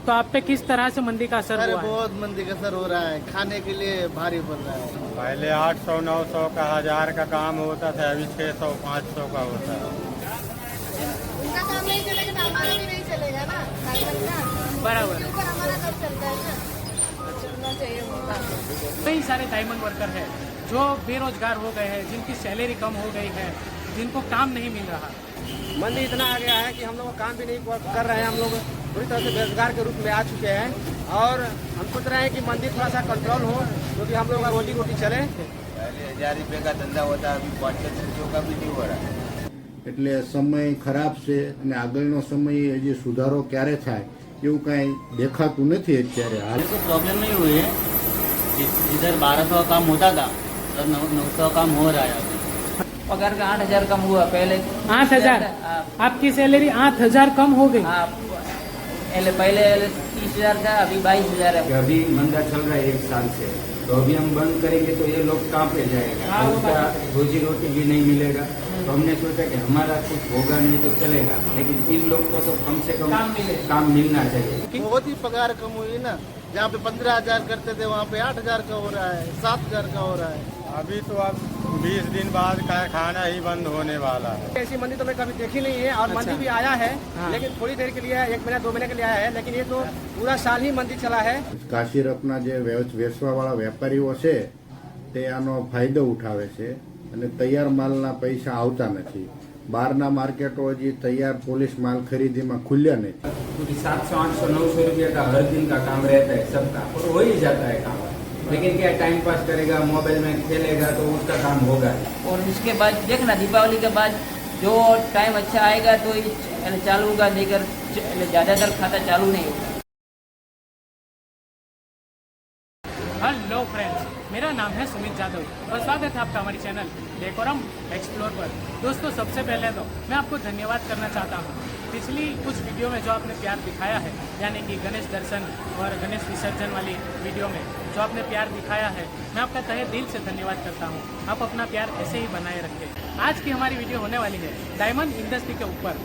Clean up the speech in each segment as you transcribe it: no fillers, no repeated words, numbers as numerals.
तो आप पे किस तरह से मंदी का असर अरे हुआ है? बहुत मंदी का असर हो रहा है, खाने के लिए भारी पड़ रहा है। पहले 800 900 का 1000 का काम होता था, अभी 600 500 का होता है। उनका काम नहीं चलेगा तो हमारा भी नहीं चलेगा ना। बराबर। उसके ऊपर हमारा काम चलता है ना, चलना चाहिए होता है। कई सारे डायमंड वर्कर हैं जो बेरोजगार हो गए हैं, जिनकी सैलरी कम हो गई है, जिनको काम नहीं मिल रहा। मंदी इतना आ गया है कि हम लोग काम भी नहीं कर रहे हैं। हम लोग पूरी तरह से बेरोजगार के रूप में आ चुके हैं और हम सोच रहे हैं कि मंदी थोड़ा सा कंट्रोल हो, क्योंकि हम लोग का रोटी रोटी चले। पहले 1000 रुपये का धंधा होता, अभी 500 का भी नहीं हो रहा है। એટલે સમય ખરાબ છે અને આગળનો સમય હજી સુધારો ક્યારે થાય એવું કાંઈ દેખાતું નથી અત્યારે હાલ। तो प्रॉब्लम नहीं हुई है। जिधर 1200 का काम होता था उधर 900 का काम हो रहा है अभी। पगार का 8000 कम हुआ पहले 8000 आपकी सैलरी 8000 कम हो गई। पहले 30,000 था, अभी 22,000 है। अभी मंदा चल रहा है 1 साल से, तो अभी हम बंद करेंगे तो ये लोग कहाँ पे जाएगा? हाँ, वो उसका रोजी रोटी भी नहीं मिलेगा। तो हमने सोचा कि हमारा कुछ होगा नहीं तो चलेगा, लेकिन इन लोग को तो कम से कम काम मिलना चाहिए। बहुत ही पगार कम हुई ना, जहाँ पे 15,000 करते थे वहाँ पे 8,000 का हो रहा है, 7,000 का हो रहा है। अभी तो अब 20 दिन बाद कारखाना ही बंद होने वाला है। ऐसी मंदी तो मैं कभी देखी नहीं है और मंदी भी आया है, लेकिन थोड़ी देर के लिए, 1 महीना 2 महीने के लिए आया है, लेकिन ये तो पूरा साल ही मंदी चला है। કાશીરપના જે વેચવાવાળા વેપારીઓ છે તે આનો ફાયદો ઉઠાવે છે અને તૈયાર માલના પૈસા આવતા નથી। બહારના માર્કેટો હજી તૈયાર પોલીસ માલ ખરીદીમાં ખુલ્યા નથી। क्योंकि 700 800 900 रुपये का हर दिन का काम रहता है सबका, और हो ही जाता है काम। लेकिन क्या टाइम पास करेगा, मोबाइल में खेलेगा तो उसका काम होगा। और उसके बाद देखना दीपावली के बाद जो टाइम अच्छा आएगा तो ये चालू होगा, लेकर ज़्यादातर खाता चालू नहीं होगा। हेलो फ्रेंड्स, मेरा नाम है सुमित जादव और स्वागत है आपका हमारे चैनल डेकोरम एक्सप्लोर पर। दोस्तों, सबसे पहले तो मैं आपको धन्यवाद करना चाहता हूँ। पिछली कुछ वीडियो में जो आपने प्यार दिखाया है, यानी कि गणेश दर्शन और गणेश विसर्जन वाली वीडियो में जो आपने प्यार दिखाया है, मैं आपका तहे दिल से धन्यवाद करता हूँ। आप अपना प्यार ऐसे ही बनाए रखें। आज की हमारी वीडियो होने वाली है डायमंड इंडस्ट्री के ऊपर।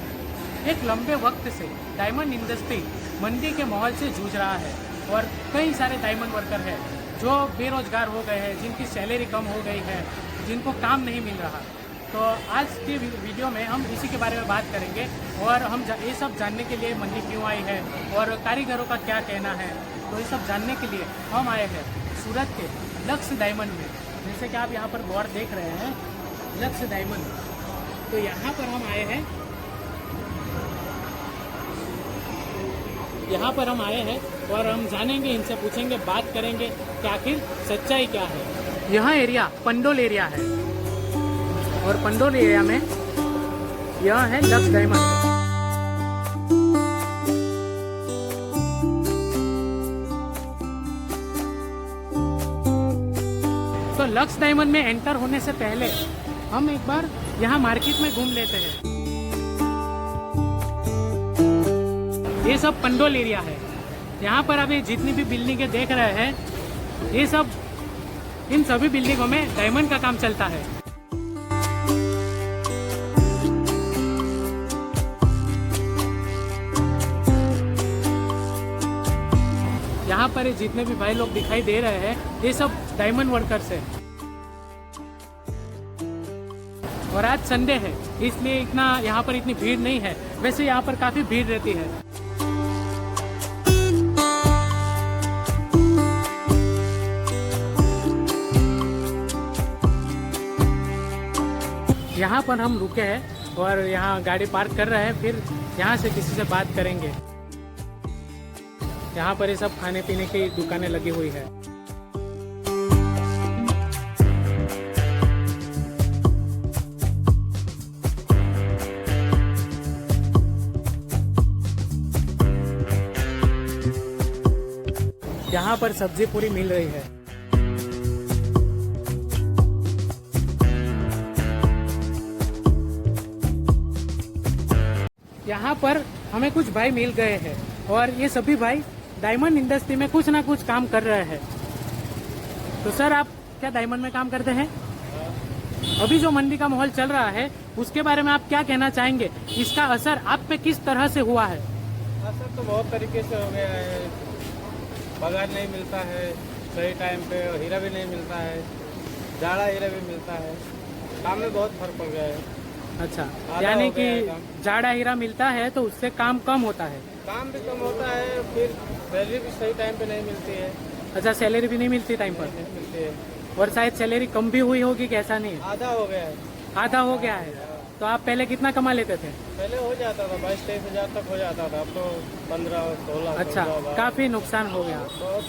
एक लंबे वक्त से डायमंड इंडस्ट्री मंदी के माहौल से जूझ रहा है और कई सारे डायमंड वर्कर हैं जो बेरोजगार हो गए हैं, जिनकी सैलरी कम हो गई है, जिनको काम नहीं मिल रहा। तो आज की वीडियो में हम इसी के बारे में बात करेंगे और हम ये सब जानने के लिए मंदी क्यों आई है और कारीगरों का क्या कहना है। तो ये सब जानने के लिए हम आए हैं सूरत के लक्ष्य डायमंड में। जैसे कि आप यहाँ पर बोर्ड देख रहे हैं, लक्ष्य डायमंड। तो यहाँ पर हम आए हैं, यहाँ पर हम आए हैं और हम जानेंगे, इनसे पूछेंगे, बात करेंगे कि आखिर सच्चाई क्या है। यह एरिया पंडोल एरिया है और पंडोल एरिया में यह है लक्ष्य डायमंड। तो लक्ष्य डायमंड में एंटर होने से पहले हम एक बार यहाँ मार्केट में घूम लेते हैं। ये सब पंडोल एरिया है। यहाँ पर अभी जितनी भी बिल्डिंगें देख रहे हैं, ये सब, इन सभी बिल्डिंगों में डायमंड का काम चलता है। यहाँ पर जितने भी भाई लोग दिखाई दे रहे हैं, ये सब डायमंड वर्कर्स हैं। और आज संडे है, इसलिए इतना यहाँ पर इतनी भीड़ नहीं है। वैसे यहाँ पर काफी भीड़ रहती है। यहाँ पर हम रुके हैं और यहाँ गाड़ी पार्क कर रहे हैं, फिर यहाँ से किसी से बात करेंगे। यहाँ पर ये सब खाने पीने की दुकानें लगी हुई है। यहाँ पर सब्जी पूरी मिल रही है। यहाँ पर हमें कुछ भाई मिल गए हैं और ये सभी भाई डायमंड इंडस्ट्री में कुछ ना कुछ काम कर रहे हैं। तो सर, आप क्या डायमंड में काम करते हैं? अभी जो मंदी का माहौल चल रहा है, उसके बारे में आप क्या कहना चाहेंगे? इसका असर आप पे किस तरह से हुआ है? असर तो बहुत तरीके से हो गया है। पगार नहीं मिलता है सही टाइम पे, और हीरा भी नहीं मिलता है, जाड़ा हीरा भी मिलता है। काम में बहुत फर्क पड़ गया है। अच्छा, आधा यानी हो गया है कि काम। जाड़ा हीरा मिलता है तो उससे काम कम होता है। काम भी कम होता है, फिर सैलरी भी सही टाइम पे नहीं मिलती है। अच्छा, सैलरी भी नहीं मिलती टाइम पर, नहीं मिलती है, और शायद सैलरी कम भी हुई होगी कि ऐसा नहीं है? आधा हो गया है। आधा हो गया है। तो आप पहले कितना कमा लेते थे? पहले हो जाता था 22-23 हज़ार तक हो जाता था, अब तो 15-16। अच्छा, काफी नुकसान हो गया। बहुत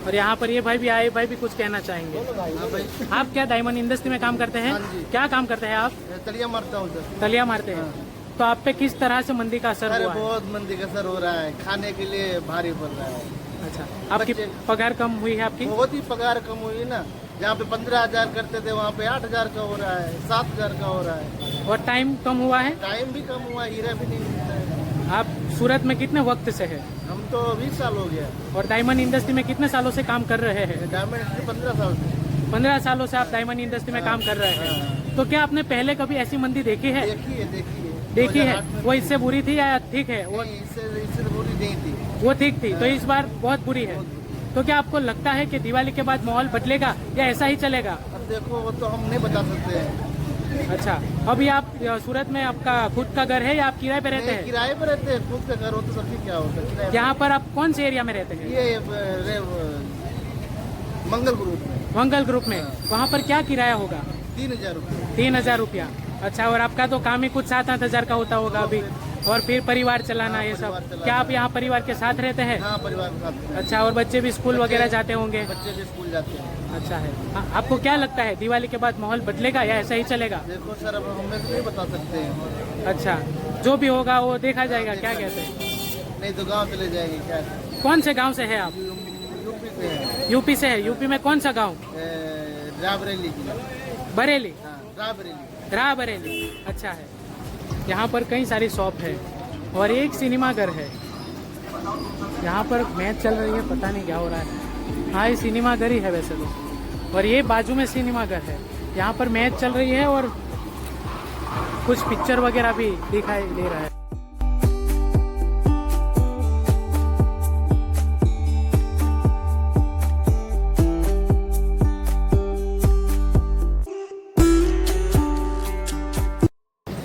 और यहाँ पर ये भाई भी आए, भाई भी कुछ कहना चाहेंगे। हाँ भाई, आप क्या डायमंड इंडस्ट्री में काम करते हैं? हाँ जी। क्या काम करते हैं आप? मैं तलिया मारता हूँ सर। तलिया मारते हैं। तो आप पे किस तरह से मंदी का असर अरे हुआ है? बहुत मंदी का असर हो रहा है, खाने के लिए भारी पड़ रहा है। अच्छा, आपकी बच्चे- पगार कम हुई है आपकी? बहुत ही पगार कम हुई ना, जहाँ पे 15,000 करते थे वहाँ पे 8,000 का हो रहा है, 7,000 का हो रहा है। और टाइम कम हुआ है? टाइम भी कम हुआ, हीरा भी नहीं मिलता है। आप सूरत में कितने वक्त से है? हम तो 20 साल हो गया। और डायमंड इंडस्ट्री में कितने सालों से काम कर रहे हैं? डायमंड इंडस्ट्री 15 साल से। 15 सालों से आप डायमंड इंडस्ट्री में काम कर रहे हैं। तो क्या आपने पहले कभी ऐसी मंदी देखी है? देखी है। देखी है। 2008 में वो इससे बुरी थी या ठीक है? वो नहीं, इससे बुरी नहीं थी। वो ठीक थी, तो इस बार बहुत बुरी है। तो क्या आपको लगता है कि दिवाली के बाद माहौल बदलेगा या ऐसा ही चलेगा? अब देखो, वो तो हम नहीं बता सकते हैं। अच्छा, अभी आप सूरत में आपका खुद का घर है या आप किराए पे रहते नहीं, हैं? किराए पे रहते हैं, खुद का घर हो तो सब क्या होता है किराए पे। यहाँ पर आप कौन से एरिया में रहते हैं? ये मंगल ग्रुप में मंगल ग्रुप में। वहाँ पर क्या किराया होगा? 3,000 रुपये। 3,000 रुपया। अच्छा, और आपका तो काम ही कुछ 7-8 हजार का होता होगा अभी, और फिर परिवार चलाना ये परिवार सब। चलाना। क्या आप यहाँ परिवार के साथ रहते हैं? हाँ, परिवार के साथ। अच्छा, और बच्चे भी स्कूल वगैरह जाते होंगे? बच्चे भी स्कूल जाते हैं। अच्छा है। आपको क्या लगता है दिवाली के बाद माहौल बदलेगा या ऐसा ही चलेगा? देखो सर, अब हम तो नहीं बता सकते हैं। अच्छा, जो भी होगा वो देखा जाएगा, क्या कहते हैं? नहीं तो गांव चले जाएंगे क्या। कौन से गांव से है आप? यूपी से है। यूपी से है। यूपी में कौन सा गांव? रायबरेली की। बरेली। हाँ, रायबरेली। रायबरेली। अच्छा है। यहाँ पर कई सारी शॉप है और एक सिनेमा घर है। यहाँ पर मैच चल रही है, पता नहीं क्या हो रहा है। हाँ, ये सिनेमा घर ही है वैसे तो, और ये बाजू में सिनेमा घर है। यहाँ पर मैच चल रही है और कुछ पिक्चर वगैरह भी दिखाई दे रहा है।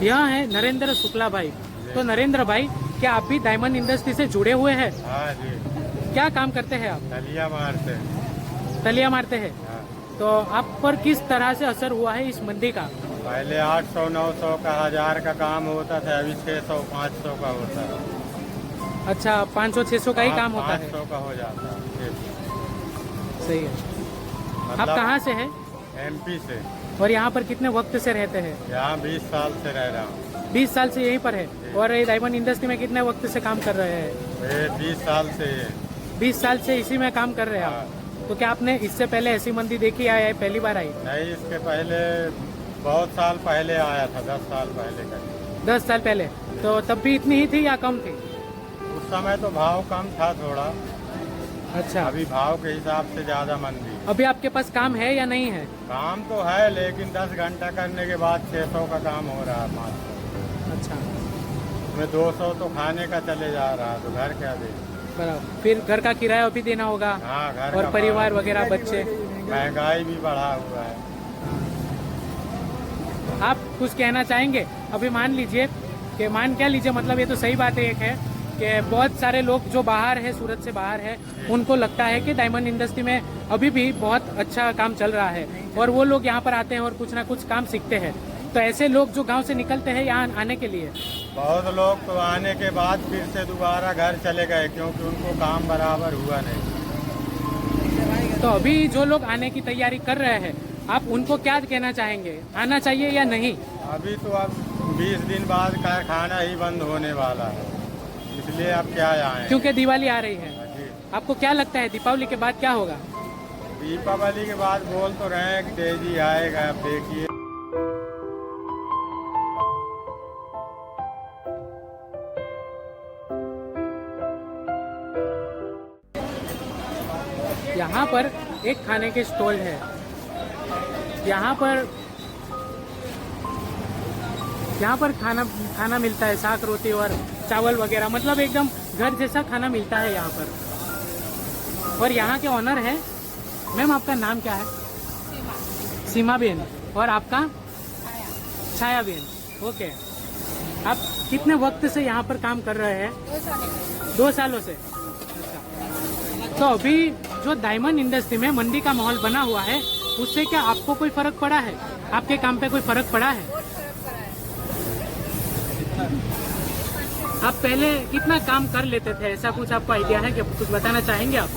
यह है नरेंद्र शुक्ला भाई। तो नरेंद्र भाई, क्या आप भी डायमंड इंडस्ट्री से जुड़े हुए हैं? हाँ जी, क्या काम करते हैं आप? तलिया मारते हैं। तलिया मारते हैं। हाँ। तो आप पर किस तरह से असर हुआ है इस मंदी का? पहले 800-900 का 1,000 का काम होता था, अभी 600-500 का होता है। अच्छा, 500-600 का ही काम होता है। 500 का हो जाता है। सही है। आप मतलब कहाँ से हैं? MP से। और यहाँ पर कितने वक्त से रहते हैं? यहाँ 20 साल से रह रहा हूँ। 20 साल से यहीं पर है। और ये डायमंड इंडस्ट्री में कितने वक्त से काम कर रहे हैं? ये 20 साल से ये। 20 साल से इसी में काम कर रहे हैं आप। तो क्या आपने इससे पहले ऐसी मंदी देखी है या पहली बार आई? नहीं, इसके पहले बहुत साल पहले आया था, 10 साल पहले का। 10 साल पहले। तो तब भी इतनी ही थी या कम थी? उस समय तो भाव कम था थोड़ा, अच्छा, अभी भाव के हिसाब से ज्यादा मंदी। अभी आपके पास काम है या नहीं है? काम तो है, लेकिन 10 घंटा करने के बाद 600 का काम हो रहा है, 500। अच्छा, उसमें 200 तो खाने का चले जा रहा है, तो घर क्या दे। बराबर। फिर घर का किराया भी देना होगा। हाँ, घर और का परिवार भाड़ा। वगैरह, बच्चे। महंगाई भी बढ़ा हुआ है। आप कुछ कहना चाहेंगे? अभी मान लीजिए कि मान क्या लीजिए, मतलब ये तो सही बात है, एक है कि बहुत सारे लोग जो बाहर है, सूरत से बाहर है, उनको लगता है कि डायमंड इंडस्ट्री में अभी भी बहुत अच्छा काम चल रहा है, और वो लोग यहाँ पर आते हैं और कुछ ना कुछ काम सीखते हैं। तो ऐसे लोग जो गांव से निकलते हैं यहाँ आने के लिए, बहुत लोग तो आने के बाद फिर से दोबारा घर चले गए, क्योंकि उनको काम बराबर हुआ नहीं। तो अभी जो लोग आने की तैयारी कर रहे हैं, आप उनको क्या कहना चाहेंगे? आना चाहिए या नहीं? अभी तो अब 20 दिन बाद कारखाना ही बंद होने वाला है, इसलिए अब क्या आए। क्योंकि दिवाली आ रही है। जी। आपको क्या लगता है दीपावली के बाद क्या होगा? दीपावली के बाद बोल तो रहे हैं कि तेजी आएगा, अब देखिए। यहाँ पर एक खाने के स्टॉल है। यहाँ पर खाना मिलता है, साग रोटी और चावल वगैरह, मतलब एकदम घर जैसा खाना मिलता है यहाँ पर। और यहाँ के ऑनर है मैम, आपका नाम क्या है? सीमा बेन। और आपका? छाया बेन। ओके, आप कितने वक्त से यहाँ पर काम कर रहे हैं? 2 सालों से। अच्छा, तो अभी जो डायमंड इंडस्ट्री में मंदी का माहौल बना हुआ है, उससे क्या आपको कोई फर्क पड़ा है? आपके काम पे कोई फर्क पड़ा है? आप पहले कितना काम कर लेते थे, ऐसा कुछ आपको आइडिया है? क्या कुछ बताना चाहेंगे आप?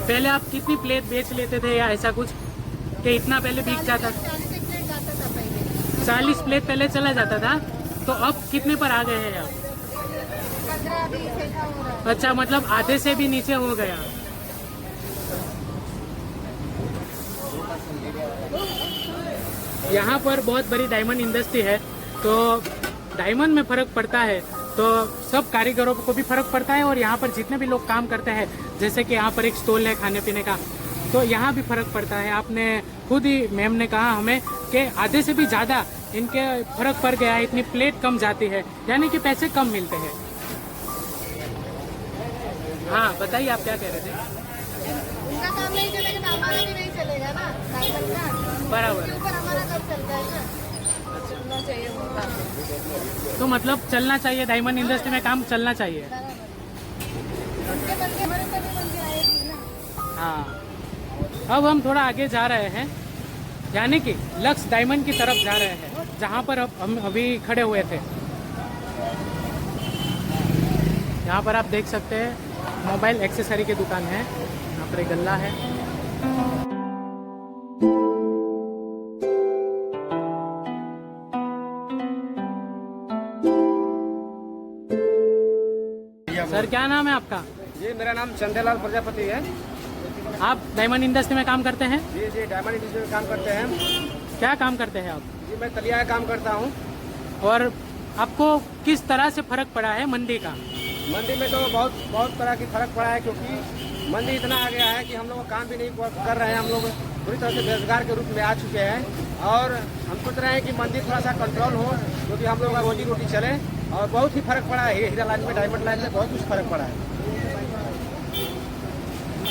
पहले आप कितनी प्लेट बेच लेते थे या ऐसा कुछ कि इतना पहले बिक जाता था? 40 प्लेट पहले चला जाता था, तो अब कितने पर आ गए हैं आप? 15-20। अच्छा, मतलब आधे से भी नीचे हो गया। यहाँ पर बहुत बड़ी डायमंड इंडस्ट्री है, तो डायमंड में फर्क पड़ता है तो सब कारीगरों को भी फर्क पड़ता है, और यहाँ पर जितने भी लोग काम करते हैं, जैसे कि यहाँ पर एक स्टॉल है खाने पीने का, तो यहाँ भी फर्क पड़ता है। आपने खुद ही मैम ने कहा हमें कि आधे से भी ज़्यादा इनके फर्क पड़ गया है, इतनी प्लेट कम जाती है, यानी कि पैसे कम मिलते हैं। हाँ, बताइए आप क्या कह रहे थे? उनका काम नहीं चलेगा तो हमारा भी नहीं चलेगा ना, डायमंड का। बराबर। उसके ऊपर हमारा काम चलता है ना, चलना चाहिए उनका। तो मतलब चलना चाहिए, डायमंड इंडस्ट्री में काम चलना चाहिए। उनके बंदे हमारे सभी बंदे आएगी ना। हाँ, अब हम थोड़ा आगे जा रहे हैं, यानी कि लक्स डायमंड की तरफ जा रहे हैं, जहाँ पर अब हम अभी खड़े हुए थे। यहाँ पर आप देख सकते हैं मोबाइल एक्सेसरी की दुकान है, यहाँ पर एक गल्ला है। सर, क्या नाम है आपका? जी, मेरा नाम चंदेलाल प्रजापति है। आप डायमंड इंडस्ट्री में काम करते हैं? जी जी, डायमंड इंडस्ट्री में काम करते हैं। क्या काम करते हैं आप? जी, मैं तलिया का काम करता हूँ। और आपको किस तरह से फर्क पड़ा है मंदी का? मंदी में तो बहुत तरह की फर्क पड़ा है, क्योंकि मंदी इतना आ गया है कि हम लोग काम भी नहीं कर रहे हैं। हम लोग पूरी तरह से बेरोजगार के रूप में आ चुके हैं, और हम सोच रहे हैं कि मंदी थोड़ा सा कंट्रोल हो, क्योंकि हम लोग का रोजी रोटी चले। और बहुत ही फर्क पड़ा है हीरा लाइन में, डायमंड लाइन में बहुत कुछ फर्क पड़ा है।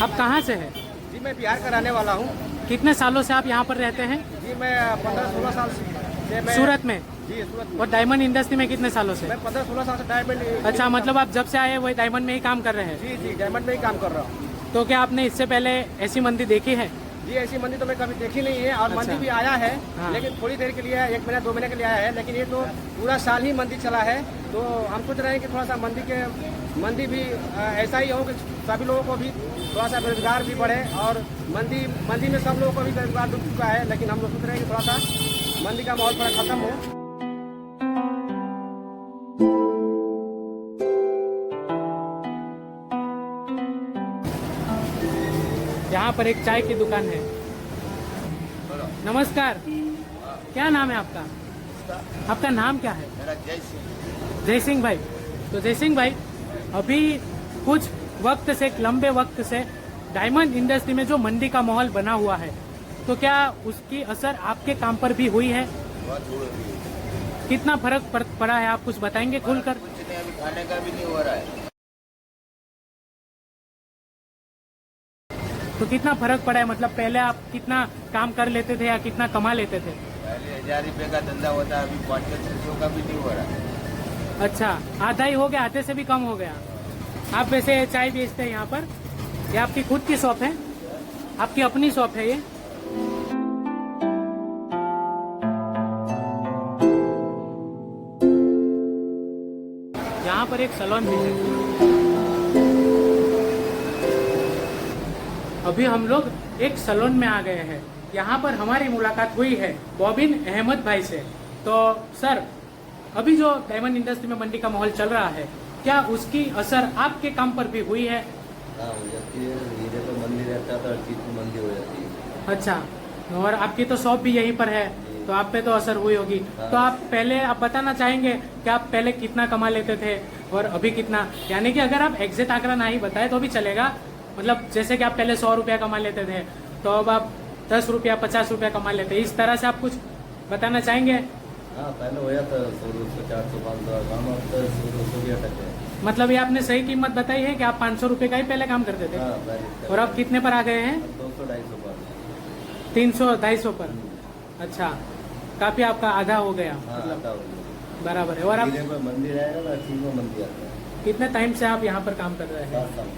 आप कहाँ से हैं? जी, मैं बिहार का रहने वाला हूँ। कितने सालों से आप यहाँ पर रहते हैं? जी, मैं 15-16 साल से मैं सूरत में? जी, सूरत में। और डायमंड इंडस्ट्री में कितने सालों से? मैं 15-16 साल से डायमंड। अच्छा, मतलब आप जब से आए वही डायमंड में ही काम कर रहे हैं? जी जी, डायमंड में ही काम कर रहा हूँ। तो क्या आपने इससे पहले ऐसी मंदी देखी है? जी, ऐसी मंदी तो मैं कभी देखी नहीं है, और अच्छा। मंदी भी आया है। हाँ। लेकिन थोड़ी देर के लिए, 1 महीना 2 महीने के लिए आया है, लेकिन ये तो पूरा साल ही मंदी चला है। तो हम सोच रहे हैं कि थोड़ा सा मंदी भी ऐसा ही हो कि सभी लोगों को भी थोड़ा सा बेरोजगार भी बढ़े, और मंदी में सब लोगों को भी बेरोजगार डूब चुका है। लेकिन हम लोग सोच रहे हैं कि थोड़ा सा मंदी का माहौल थोड़ा खत्म हो। यहाँ पर एक चाय की दुकान है। नमस्कार, क्या नाम है आपका? आपका नाम क्या है? मेरा जय सिंह। जय सिंह भाई। तो जय सिंह भाई, अभी कुछ वक्त से, एक लंबे वक्त से डायमंड इंडस्ट्री में जो मंदी का माहौल बना हुआ है, तो क्या उसकी असर आपके काम पर भी हुई है? बहुत हुए भी। कितना फर्क पड़ा है, आप कुछ बताएंगे खुलकर? कुछ नहीं, अभी खाने का भी नहीं हो रहा है। तो कितना फर्क पड़ा है, मतलब पहले आप कितना काम कर लेते थे या कितना कमा लेते थे? पहले 1000 रुपये का धंधा होता, अभी 500 का भी नहीं हो रहा है। अच्छा, आधा ही हो गया, आधे से भी कम हो गया। आप वैसे चाय बेचते हैं यहाँ पर? ये आपकी खुद की शॉप है? आपकी अपनी शॉप है ये? यहाँ पर एक सैलून भी है। अभी हम लोग एक सैलून में आ गए हैं। यहाँ पर हमारी मुलाकात हुई है बॉबिन अहमद भाई से। तो सर, अभी जो डायमंड इंडस्ट्री में मंदी का माहौल चल रहा है, क्या उसकी असर आपके काम पर भी हुई है? हाँ, हो जाती है। हीरे तो मंदी रहता था, हर चीज में मंदी हो जाती है। अच्छा, और आपकी तो शॉप भी यहीं पर है, तो आप पे तो असर हुई होगी। हाँ। तो आप पहले आप बताना चाहेंगे कि आप पहले कितना कमा लेते थे और अभी कितना, यानी कि अगर आप एग्जैक्ट आंकड़ा नहीं बताए तो भी चलेगा। मतलब जैसे कि आप पहले 100 रुपया कमा लेते थे, तो अब आप 10 रुपया 50 रुपया कमा लेते, इस तरह से आप कुछ बताना चाहेंगे? हाँ, पहले हो जाता 100, 200, 400, 500 काम, अब तो 100, 200 भी अटक गए। मतलब ये आपने सही कीमत बताई है कि आप 500 रुपये का ही पहले काम करते थे, हाँ पहले और अब कितने पर आ गए हैं? 200-250 पर 300-250 पर। अच्छा, काफी आपका आधा हो गया हाँ मतलब, आता होगा। बराबर है। और आप धीरे पर मंदिर आएगा ना, ठीक में मंदिर आता है। कितने टाइम से आप यहाँ पर काम कर रहे हैं? 7 साल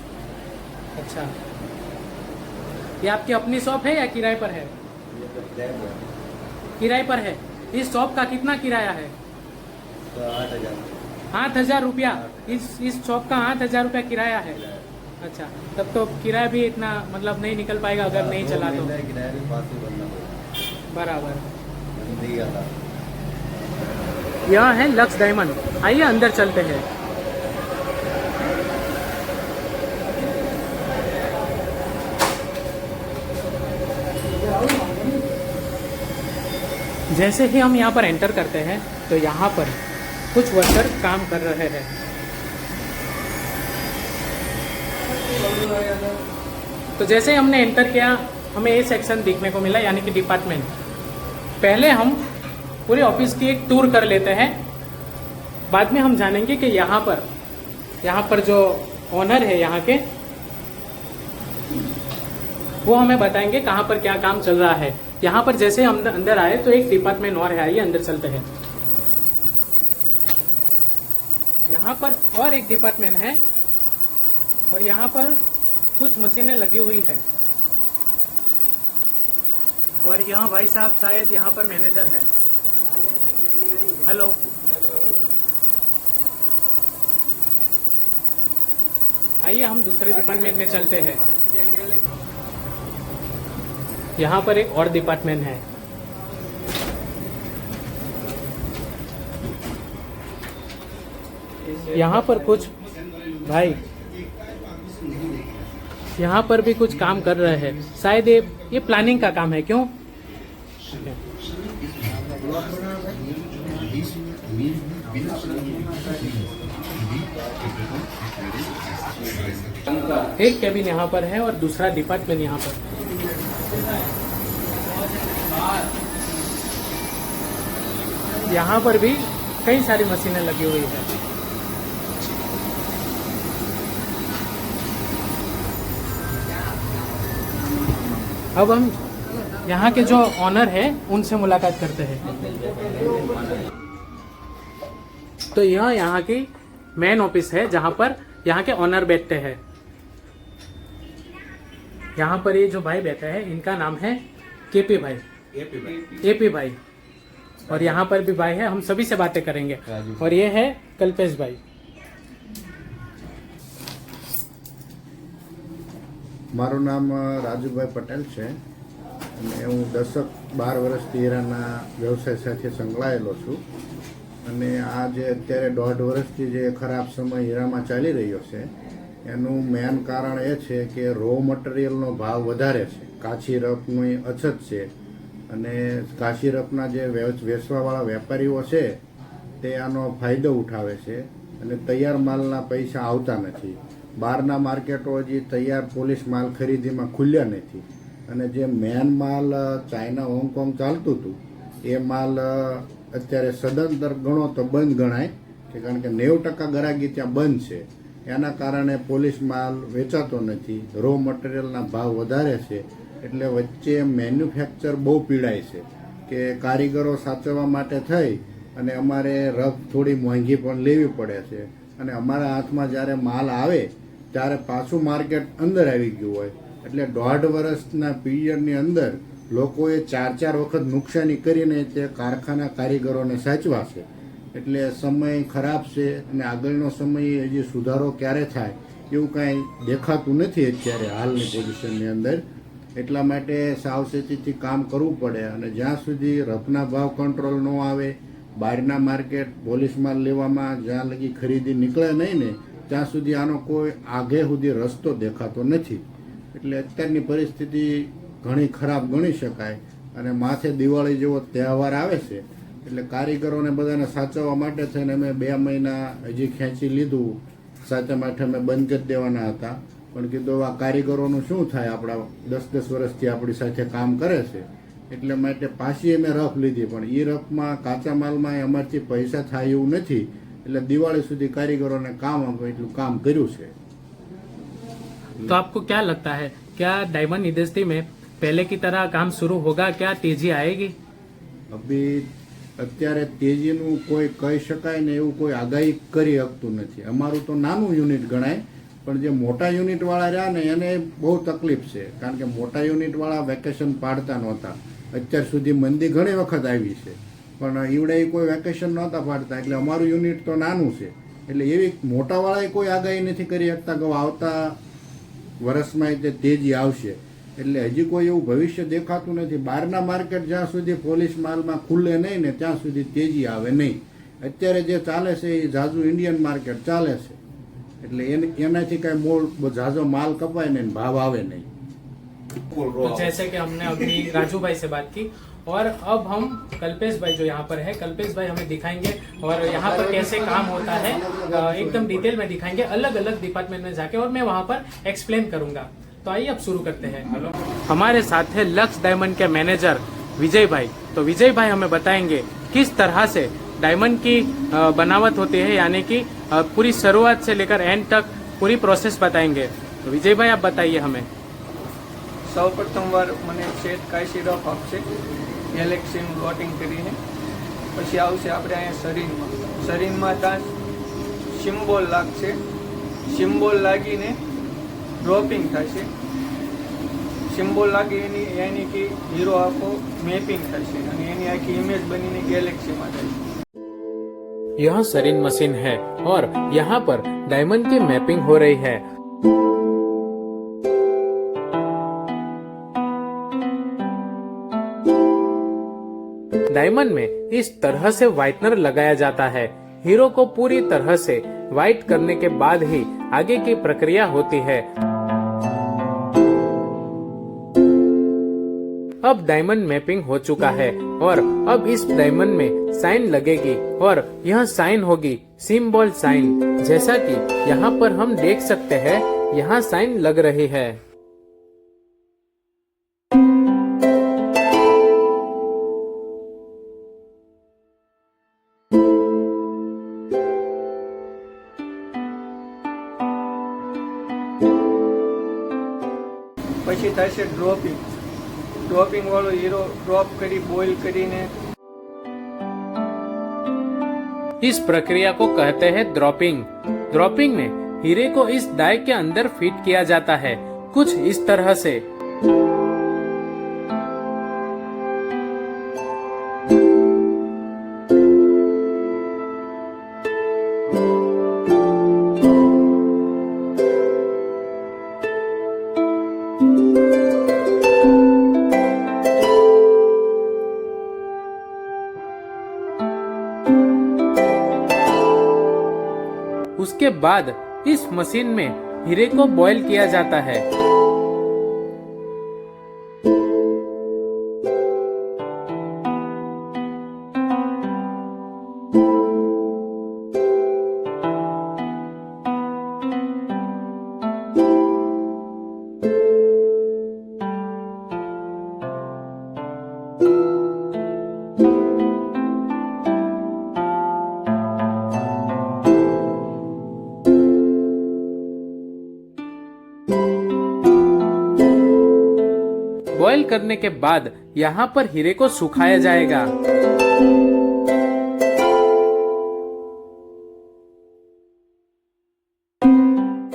अच्छा, ये आपकी अपनी शॉप है या किराए पर है? ये तो किराए पर है। किराए पर है। इस शॉप का कितना किराया है? तो 8,000 8,000 रुपया। इस शॉप का 8,000 रुपया किराया है। अच्छा, तब तो किराया भी इतना मतलब नहीं निकल पाएगा अगर नहीं चला तो। किराया भी पास ही बनना पड़ेगा। बराबर। मंदिर आता है। यह है लक्स डायमंड। आइए अंदर चलते हैं। जैसे ही हम यहाँ पर एंटर करते हैं तो यहाँ पर कुछ वर्कर काम कर रहे हैं। तो जैसे ही हमने एंटर किया हमें ये सेक्शन देखने को मिला, यानी कि डिपार्टमेंट। पहले हम पूरे ऑफिस की एक टूर कर लेते हैं, बाद में हम जानेंगे कि यहाँ पर जो ओनर है यहाँ के, वो हमें बताएंगे कहाँ पर क्या काम चल रहा है। यहाँ पर जैसे हम अंदर आए तो एक डिपार्टमेंट और है, आइए अंदर चलते हैं। यहाँ पर और एक डिपार्टमेंट है और यहाँ पर कुछ मशीनें लगी हुई है, और यहाँ भाई साहब शायद यहाँ पर मैनेजर है। हेलो, आइए हम दूसरे डिपार्टमेंट में चलते हैं। यहाँ पर एक और डिपार्टमेंट है। यहाँ पर कुछ भाई यहाँ पर भी कुछ काम कर रहे हैं, शायद ये प्लानिंग का काम है। क्यों? एक केबिन यहाँ पर है और दूसरा डिपार्टमेंट यहाँ पर। यहाँ पर भी कई सारी मशीनें लगी हुई है। अब हम यहाँ के जो ऑनर है उनसे मुलाकात करते हैं। तो यह यहाँ की मेन ऑफिस है जहाँ पर यहाँ के ऑनर बैठते हैं। यहाँ पर ये जो भाई बैठे हैं इनका नाम है केपी भाई, एपी भाई। और यहाँ पर भी भाई है, हम सभी से बातें करेंगे। और ये है कल्पेश भाई। મારું નામ રાજુભાઈ પટેલ છે અને હું 10-12 વર્ષથી હીરાના વ્યવસાય સાથે સંકળાયેલો છું અને આ જે અત્યારે 1.5 વર્ષથી જે ખરાબ સમય હીરામાં ચાલી રહ્યો છે એનું મેન કારણ એ છે કે રો મટીરિયલનો ભાવ વધારે છે, કાચી રફની અછત છે અને કાચી રફના જે વેચવાવાળા વેપારીઓ છે તે આનો ફાયદો ઉઠાવે છે અને તૈયાર માલના પૈસા આવતા નથી। બહારના માર્કેટો હજી તૈયાર પોલીસ માલ ખરીદીમાં ખુલ્યા નથી અને જે મેન માલ ચાઇના હોંગકોંગ ચાલતું હતું એ માલ અત્યારે સદંતર ગણો તો બંધ ગણાય કે કારણ કે 90% ગરાગી ત્યાં બંધ છે। એના કારણે પોલીસ માલ વેચાતો નથી, રો મટીરિયલના ભાવ વધારે છે એટલે વચ્ચે મેન્યુફેક્ચર બહુ પીડાય છે કે કારીગરો સાચવવા માટે થઈ અને અમારે રફ થોડી મોંઘી પણ લેવી પડે છે અને અમારા હાથમાં જ્યારે માલ આવે ત્યારે પાછું માર્કેટ અંદર આવી ગયું હોય એટલે 1.5 વર્ષના પીરિયડની અંદર લોકોએ 4 વખત નુકસાની કરીને તે કારખાના કારીગરોને સાચવા છે। એટલે સમય ખરાબ છે અને આગળનો સમય હજી સુધારો ક્યારે થાય એવું કાંઈ દેખાતું નથી અત્યારે હાલની પોઝિશનની અંદર। એટલા માટે સાવચેતીથી કામ કરવું પડે અને જ્યાં સુધી રફના ભાવ કંટ્રોલ ન આવે, બહારના માર્કેટ પોલીસ માલ લેવામાં જ્યાં લગી ખરીદી નીકળે નહીં ને ત્યાં સુધી આનો કોઈ આગે સુધી રસ્તો દેખાતો નથી। એટલે અત્યારની પરિસ્થિતિ ઘણી ખરાબ ગણી શકાય અને માથે દિવાળી જેવો તહેવાર આવે છે એટલે કારીગરોને બધાને સાચવવા માટે થઈને અમે 2 મહિના હજી ખેંચી લીધું। સાચા માટે અમે બંધ કરી દેવાના હતા પણ કીધું આ કારીગરોનું શું થાય, આપણા 10-10 વર્ષથી આપણી સાથે કામ કરે છે એટલે માટે પાછી અમે રફ લીધી પણ એ રફમાં કાચા માલમાં અમારથી પૈસા થાય એવું નથી એટલે દિવાળી સુધી કારીગરોને કામ આપે એટલું કામ કર્યું છે. तो आपको क्या लगता है, क्या डायमंड इंडस्ट्री में पहले की तरह काम शुरू होगा, क्या तेजी आएगी? અભી અત્યારે તેજીનું કોઈ કહી શકાય ને એવું કોઈ આગાહી કરી શકતું નથી. અમારું તો નાનું યુનિટ ગણાય, પણ જે મોટા યુનિટવાળા રહ્યા ને એને બહુ તકલીફ છે, કારણ કે મોટા યુનિટવાળા વેકેશન પાડતા નહોતા. અત્યાર સુધી મંદી ઘણી વખત આવી છે, પણ ઈવડે કોઈ વેકેશન નહોતા પાડતા, એટલે અમારું યુનિટ તો નાનું છે. એટલે એવી મોટાવાળાએ કોઈ આગાહી નથી કરી શકતા કે આવતા વર્ષમાં તે તેજી આવશે. એટલે હજી કોઈ એવું ભવિષ્ય દેખાતું નથી. બહારના માર્કેટ જ્યાં સુધી પોલીસ માલમાં ખુલે નહીં ને ત્યાં સુધી તેજી આવે નહીં. અત્યારે જે ચાલે છે એ ઝાઝુ ઇન્ડિયન માર્કેટ ચાલે છે, એટલે એનાથી કાંઈ મોલ ઝાઝો માલ કપાય નહીં, ભાવ આવે નહીં. तो जैसे कि हमने अभी राजू भाई से बात की, और अब हम कल्पेश भाई जो यहाँ पर है, कल्पेश भाई हमें दिखाएंगे और यहाँ पर कैसे काम होता है एकदम डिटेल में दिखाएंगे, अलग अलग डिपार्टमेंट में जाके, और मैं वहाँ पर एक्सप्लेन करूंगा. तो आइए अब शुरू करते हैं. हमारे साथ है लक्स डायमंड के मैनेजर विजय भाई. तो विजय भाई हमें बताएंगे किस तरह से डायमंड की बनावट होती है, यानी कि पूरी शुरुआत से लेकर एंड तक पूरी प्रोसेस बताएंगे. तो विजय भाई आप बताइए हमें. સૌ પ્રથમવાર મને શેડ કાંઈ સિરપ આપશે ગેલેક્સીનું કોટિંગ કરીને, પછી આવશે આપણે અહીંયા શરીરમાં ત્યાં સિમ્બોલ લાગશે, સિમ્બોલ લાગીને ડ્રોપિંગ થશે, સિમ્બોલ લાગી એની કે હીરો આખો મેપિંગ થશે અને એની આખી ઇમેજ બનીને ગેલેક્સીમાં થશે. यह सरीन मशीन है और यहाँ पर डायमंड की मैपिंग हो रही है. डायमंड में इस तरह से व्हाइटनर लगाया जाता है. हीरो को पूरी तरह से व्हाइट करने के बाद ही आगे की प्रक्रिया होती है. अब डायमंड मैपिंग हो चुका है और अब इस डायमंड में साइन लगेगी और यह साइन होगी सिंबल साइन. जैसा कि यहाँ पर हम देख सकते हैं, यहाँ साइन लग रही है. પછી થશે ડ્રોપિંગ વાળો હીરો ડ્રોપ કરી બોઇલ કરીને. इस प्रक्रिया को कहते हैं ड्रॉपिंग. ड्रॉपिंग में हीरे को इस डाई के अंदर फिट किया जाता है, कुछ इस तरह से. उसके बाद इस मशीन में हीरे को बॉयल किया जाता है. बॉयल करने के बाद यहाँ पर हीरे को सुखाया जाएगा.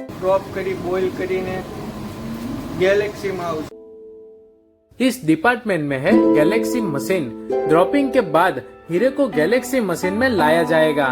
ડ્રોપ કરી બોઇલ કરીને ગેલેક્સીમાં આવશે. इस डिपार्टमेंट में है गैलेक्सी मशीन. ड्रॉपिंग के बाद हीरे को गैलेक्सी मशीन में लाया जाएगा.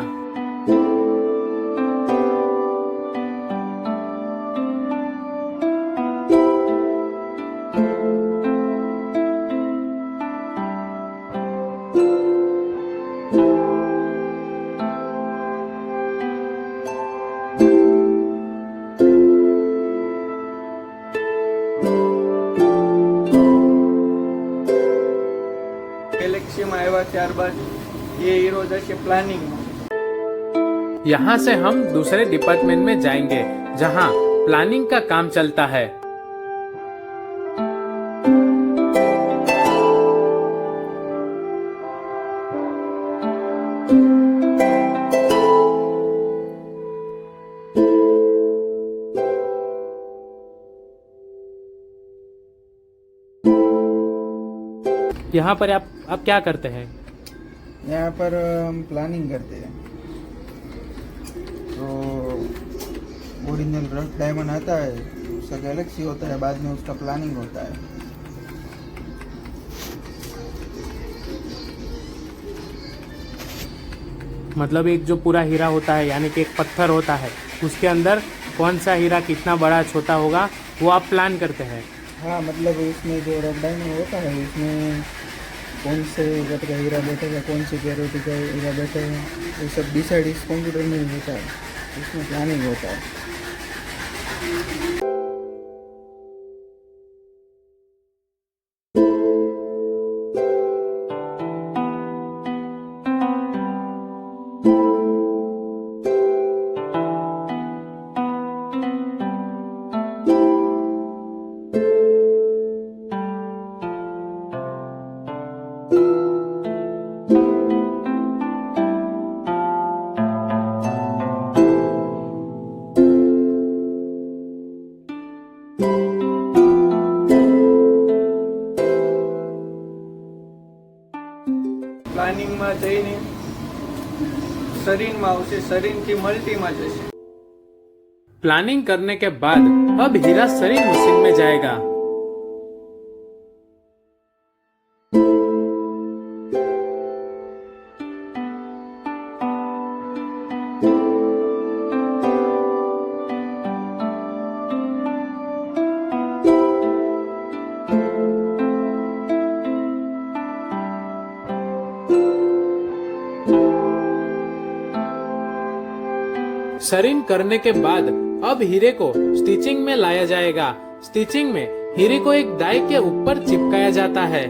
ગેલેક્સીમાં આવ્યા ત્યારબાદ ये हीरो जैसे प्लानिंग. यहाँ से हम दूसरे डिपार्टमेंट में जाएंगे जहाँ प्लानिंग का काम चलता है. यहाँ पर आप क्या करते हैं? यहाँ पर हम प्लानिंग करते हैं। तो ओरिजिनल रफ डायमंड आता है, उसका गैलेक्सी होता है, बाद में उसका प्लानिंग होता है। मतलब एक जो पूरा हीरा होता है, यानी कि एक पत्थर होता है, उसके अंदर कौन सा हीरा कितना बड़ा छोटा होगा वो आप प्लान करते हैं? हाँ, मतलब उसमें जो रफ डायमंड होता है उसमें कौन से गट का हीरा बैठेगा, कौन सी क्लैरिटी का हीरा बैठेगा, ये सब डिसाइड इस कंप्यूटर में ही होता है, उसमें प्लानिंग होता है। પ્લાનિંગમાં જઈને શરીરમાં આવશે, શરીરથી મલ્ટીમાં જશે। प्लानिंग करने के बाद अब हीरा सरीन मशीन में जाएगा। सरीन करने के बाद अब हीरे को स्टिचिंग में लाया जाएगा। स्टिचिंग में हीरे को एक डाई के ऊपर चिपकाया जाता है।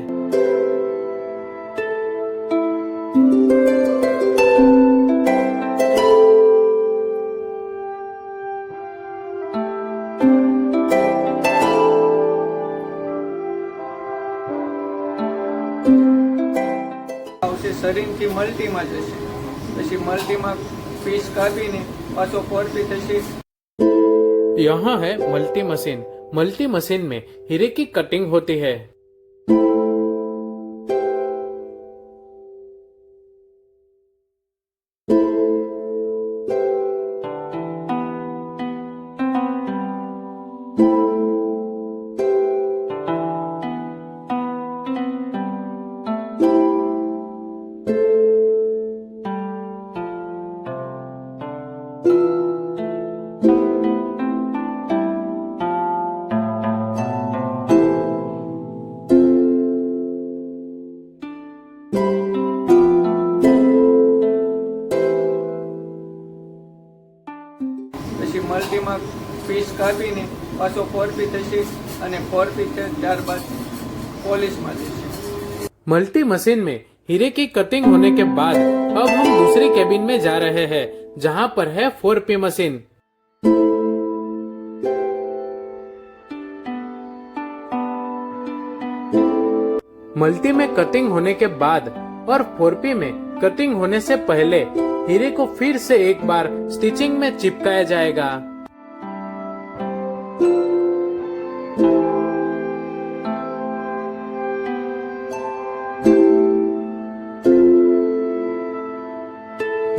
આવશે, શરીરથી મલ્ટીમાં જશે, પછી મલ્ટીમાં પીસ કાપીને પાછો ફોરપી થશે। यहाँ है मल्टी मशीन। मल्टी मशीन में हीरे की कटिंग होती है। પછી મલ્ટીમાં પીસ કાપીને પાછો ફોરપી થશે અને ફોરપી ત્યારબાદ પોલિશમાં જશે। मल्टी मशीन में हीरे की कटिंग होने के बाद अब हम दूसरी केबिन में जा रहे हैं, जहाँ पर है 4P मशीन। मल्टी में कटिंग होने के बाद और 4P में कटिंग होने से पहले हीरे को फिर से एक बार स्टिचिंग में चिपकाया जाएगा।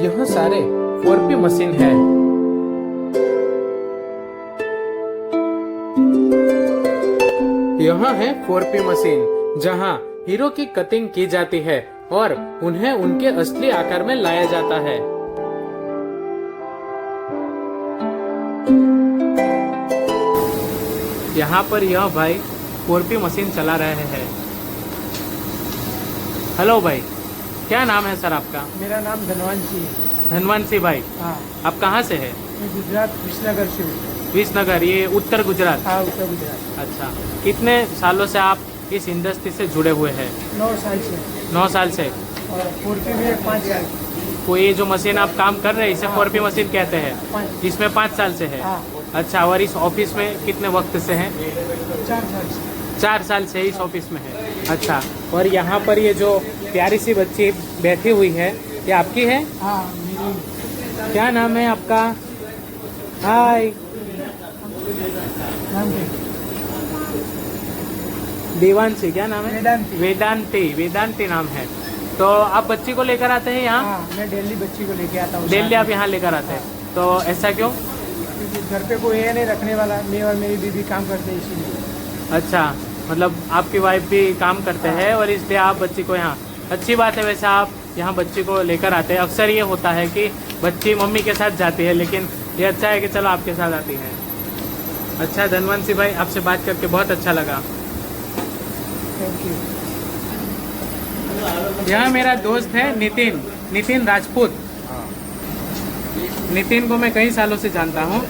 यह सारे 4P मशीन है। यहाँ है 4P मशीन, जहाँ हीरो की कटिंग की जाती है और उन्हें उनके असली आकार में लाया जाता है। यहाँ पर यह भाई 4P मशीन चला रहे हैं। हेलो भाई, क्या नाम है सर आपका? मेरा नाम धनवंशी है। धनवंशी भाई, हाँ, आप कहाँ से है? मैं गुजरात विसनगर से हूँ। विसनगर, ये उत्तर गुजरात? हाँ, उत्तर गुजरात। अच्छा, कितने सालों से आप इस इंडस्ट्री से जुड़े हुए हैं? 9 साल से। 9 साल से। और 4P में 5 साल। तो ये जो मशीन आप काम कर रहे हैं इसे 4P मशीन कहते हैं, इसमें 5 साल से है? हाँ। अच्छा, और इस ऑफिस में कितने वक्त से हैं? 4 साल से। 4 साल से इस ऑफिस में है। अच्छा, और यहाँ पर ये जो प्यारी सी बच्ची बैठी हुई है, ये आपकी है? हाँ, मेरी। क्या नाम है आपका? हाय, नाम क्या? देवांशी, क्या नाम है? वेदांती। वेदांती, वेदांती नाम है। तो आप बच्ची को लेकर आते हैं यहाँ? हाँ, मैं दिल्ली बच्ची को लेके आता हूँ। दिल्ली आप यहाँ लेकर आते हैं, तो ऐसा क्यों? क्योंकि घर पे कोई है नहीं रखने वाला, मैं और मेरी बीवी काम करते हैं इसीलिए। अच्छा, मतलब आपकी वाइफ भी काम करते हैं और इसलिए आप बच्ची को यहाँ, अच्छी बात है। वैसे आप यहाँ बच्ची को लेकर आते हैं। अक्सर ये होता है कि बच्ची मम्मी के साथ जाती है, लेकिन ये अच्छा है कि चलो आपके साथ आती है। अच्छा धनवंशी भाई, आपसे बात करके बहुत अच्छा लगा। Thank you. यहाँ मेरा दोस्त है नितिन, नितिन राजपूत। नितिन को मैं कई सालों से जानता हूँ।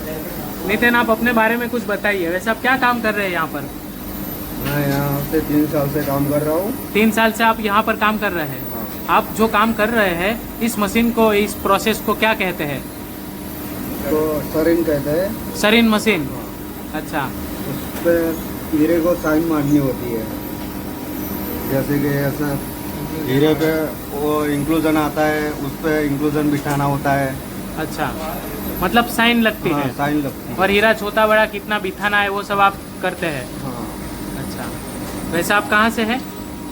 नितिन, आप अपने बारे में कुछ बताइए। वैसे आप क्या काम कर रहे हैं यहाँ पर? मैं यहाँ से 3 साल से काम कर रहा हूँ। 3 साल से आप यहाँ पर काम कर रहे हैं? आप जो काम कर रहे हैं, इस मशीन को, इस प्रोसेस को क्या कहते हैं? तो सरिन कहते हैं। सरिन मशीन। अच्छा, उस पर हीरे को साइन मारनी होती है। जैसे कि ऐसा हीरे पे वो इंक्लूजन आता है, उस पर इंक्लूजन बिठाना होता है। अच्छा, मतलब साइन लगती है? साइन लगती है। और हीरा छोटा बड़ा कितना बिठाना है वो सब आप करते हैं? हाँ। अच्छा, वैसे आप कहाँ से हैं?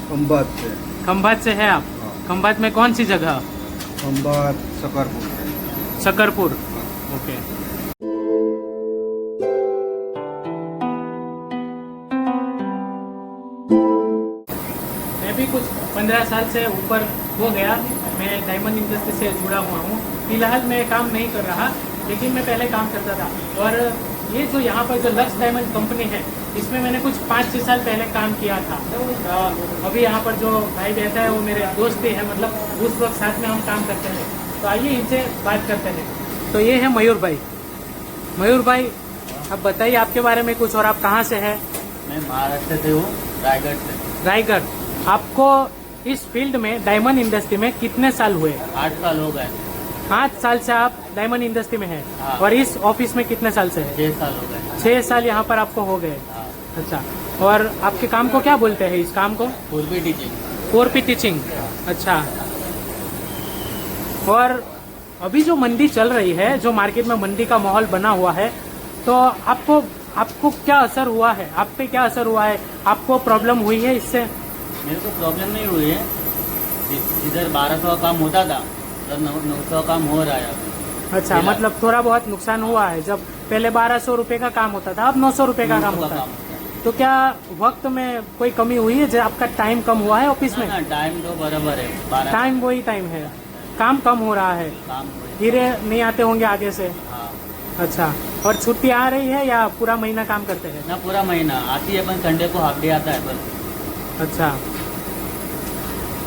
खंभात से। खंभात से है आप? खंभात में कौन सी जगह? खंभात सकरपुर। सकरपुर, ओके। मैं भी कुछ 15 साल से ऊपर हो गया मैं डायमंड इंडस्ट्री से जुड़ा हुआ हूँ। फिलहाल मैं काम नहीं कर रहा, लेकिन मैं पहले काम करता था। और ये जो यहाँ पर जो लक्स डायमंड कंपनी है, इसमें मैंने कुछ 5-6 साल पहले काम किया था। अभी यहाँ पर जो भाई बैठा है वो मेरे दोस्त ही है, मतलब उस वक्त साथ में हम काम करते हैं। तो आइए इनसे बात करते हैं। तो ये है मयूर भाई। मयूर भाई, अब बताइए आपके बारे में कुछ, और आप कहाँ से हैं? मैं महाराष्ट्र से हूँ, रायगढ़ से। रायगढ़। आपको इस फील्ड में, डायमंड इंडस्ट्री में कितने साल हुए? 8 साल हो गए। 8 साल से आप डायमंड इंडस्ट्री में हैं? हाँ। और इस ऑफिस में कितने साल से है? 6 साल हो गए। 6 साल यहाँ पर आपको हो गए। हाँ। अच्छा, और आपके काम को क्या बोलते हैं, इस काम को? 4P teaching. 4P टीचिंग, अच्छा। और अभी जो मंदी चल रही है, जो मार्केट में मंदी का माहौल बना हुआ है, तो आपको क्या असर हुआ है? आप पे क्या असर हुआ है? आपको प्रॉब्लम हुई है इससे? मेरे को प्रॉब्लम नहीं हुई है। जिधर 1200 का काम होता था, उधर 900 का काम हो रहा है अभी। अच्छा, मतलब थोड़ा बहुत नुकसान हुआ है। जब पहले 1200 रुपए का काम होता था, अब 900 रुपए का काम होता है। तो क्या वक्त में कोई कमी हुई है? जो आपका टाइम कम हुआ है ऑफिस में? टाइम तो बराबर है, टाइम वही टाइम है, काम कम हो रहा है। हीरे नहीं आते होंगे आगे से? हाँ। अच्छा, और छुट्टी आ रही है या पूरा महीना काम करते हैं? ना, पूरा महीना आती है, पर संडे को हाफ डे आता है बस। अच्छा,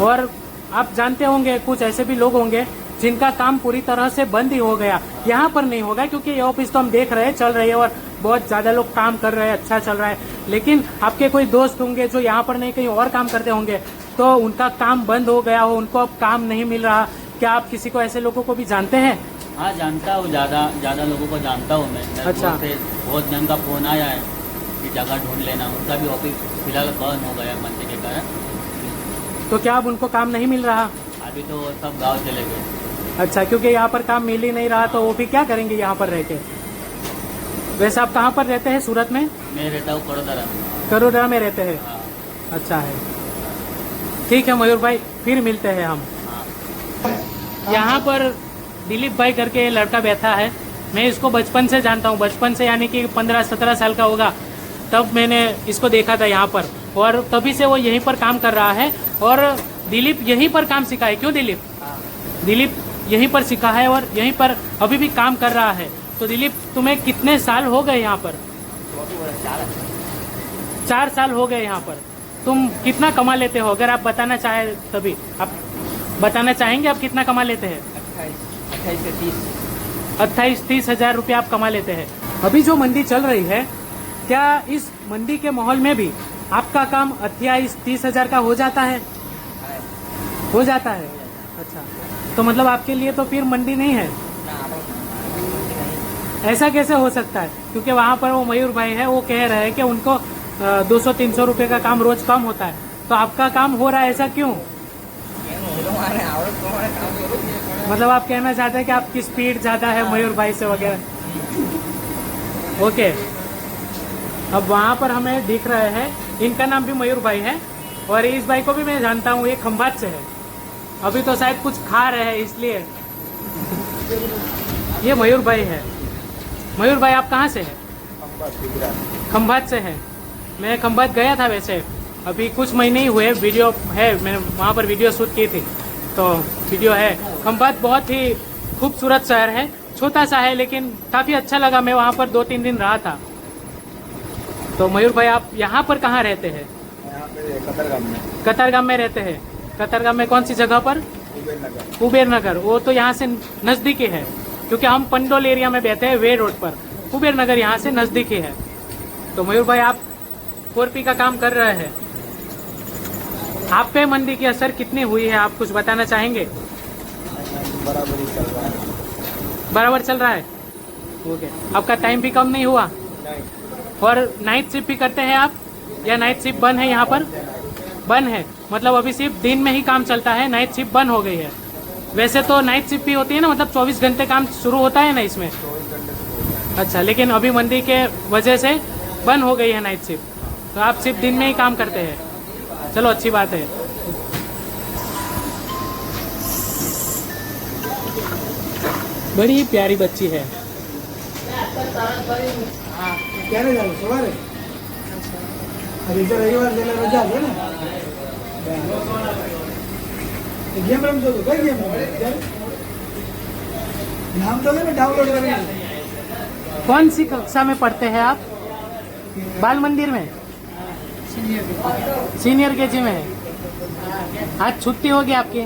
और आप जानते होंगे कुछ ऐसे भी लोग होंगे जिनका काम पूरी तरह से बंद ही हो गया। यहाँ पर नहीं होगा, क्योंकि ये ऑफिस तो हम देख रहे हैं चल रही है और बहुत ज्यादा लोग काम कर रहे हैं, अच्छा चल रहा है। लेकिन आपके कोई दोस्त होंगे जो यहाँ पर नहीं कहीं और काम करते होंगे, तो उनका काम बंद हो गया हो, उनको अब काम नहीं मिल रहा। क्या आप किसी को, ऐसे लोगों को भी जानते हैं? हाँ, जानता हूँ, ज्यादा लोगों को जानता हूँ मैं। अच्छा। बहुत जन का फोन आया है कि जगह ढूंढ लेना। उनका भी ऑफिस फिलहाल बंद हो गया मंदी के कारण। तो क्या अब उनको काम नहीं मिल रहा? अभी तो सब गांव चले गए। अच्छा, क्योंकि यहाँ पर काम मिल ही नहीं रहा, तो वो भी क्या करेंगे यहाँ पर रह के? वैसे आप कहाँ पर रहते हैं सूरत में? मैं रहता हूँ कड़ोदरा में। करोडरा में रहते हैं? हाँ। अच्छा है, ठीक है मयूर भाई, फिर मिलते हैं हम। यहाँ पर दिलीप भाई करके लड़का बैठा है। मैं इसको बचपन से जानता हूँ, बचपन से यानी कि 15-17 साल का होगा तब मैंने इसको देखा था यहाँ पर, और तभी से वो यहीं पर काम कर रहा है। और दिलीप यहीं पर काम सीखा है, क्यों दिलीप? दिलीप यहीं पर सीखा है और यहीं पर अभी भी काम कर रहा है। तो दिलीप, तुम्हें कितने साल हो गए यहाँ पर? 4 साल हो गए यहाँ पर। तुम कितना कमा लेते हो, अगर आप बताना चाहे तभी? आप बताना चाहेंगे आप कितना कमा लेते हैं? 28-30 हजार रुपये आप कमा लेते हैं। अभी जो मंदी चल रही है, क्या इस मंदी के माहौल में भी आपका काम 28-30 हजार का हो जाता है? हो जाता है। अच्छा, तो मतलब आपके लिए तो फिर मंदी नहीं है। ऐसा कैसे हो सकता है? क्योंकि वहाँ पर वो मयूर भाई है, वो कह रहे हैं कि उनको 200-300 रुपए का काम रोज कम होता है, तो आपका काम हो रहा है, ऐसा क्यों? मतलब आप कहना चाहते हैं कि आपकी स्पीड ज्यादा है मयूर भाई से वगैरह? ओके, अब वहाँ पर हमें दिख रहे हैं, इनका नाम भी मयूर भाई है और इस भाई को भी मैं जानता हूँ, ये खंभात से है। अभी तो शायद कुछ खा रहे हैं इसलिए। ये मयूर भाई है। मयूर भाई आप कहाँ से हैं? खंभात से हैं। मैं खंभात गया था वैसे, अभी कुछ महीने ही हुए। वीडियो है, मैंने वहाँ पर वीडियो शूट की थी, तो वीडियो है। खंभात बहुत ही खूबसूरत शहर है, छोटा सा है लेकिन काफ़ी अच्छा लगा। मैं वहाँ पर 2-3 दिन रहा था। तो मयूर भाई आप यहाँ पर कहाँ रहते हैं? यहाँ पे कतरगाम में। कतारगाम में रहते हैं। कतारगाम में कौन सी जगह पर? कुबेर नगर। वो तो यहाँ से नज़दीकी है, क्योंकि हम पंडोल एरिया में बैठे हैं, वे रोड पर। कुबेर नगर यहाँ से नज़दीकी है। तो मयूर भाई आप 4P का काम कर रहे हैं, आप पे मंदी की असर कितनी हुई है, आप कुछ बताना चाहेंगे? बराबर ही चल रहा है। बराबर चल रहा है। ओके, आपका टाइम भी कम नहीं हुआ? नहीं। और नाइट शिफ्ट भी करते हैं आप, या नाइट शिफ्ट बंद है यहाँ पर? बंद है, मतलब अभी सिर्फ दिन में ही काम चलता है, नाइट शिफ्ट बंद हो गई है। वैसे तो नाइट शिफ्ट भी होती है ना, मतलब 24 घंटे काम शुरू होता है ना इसमें? अच्छा, लेकिन अभी मंदी के वजह से बंद हो गई है नाइट शिफ्ट, तो आप सिर्फ दिन में ही काम करते हैं। चलो अच्छी बात है। बड़ी ही प्यारी बच्ची है। ક્યારે જાવ? સવારે? અરે જો રવિવાર એટલે રજા છે ને. ગેમ રમજો તો કઈ ગેમ રમો? નામ તો મેં डाउनलोड કરી લીધું. कौन सी कक्षा में पढ़ते हैं आप? बाल मंदिर में? सीनियर केजी में है। आज छुट्टी होगी आपकी?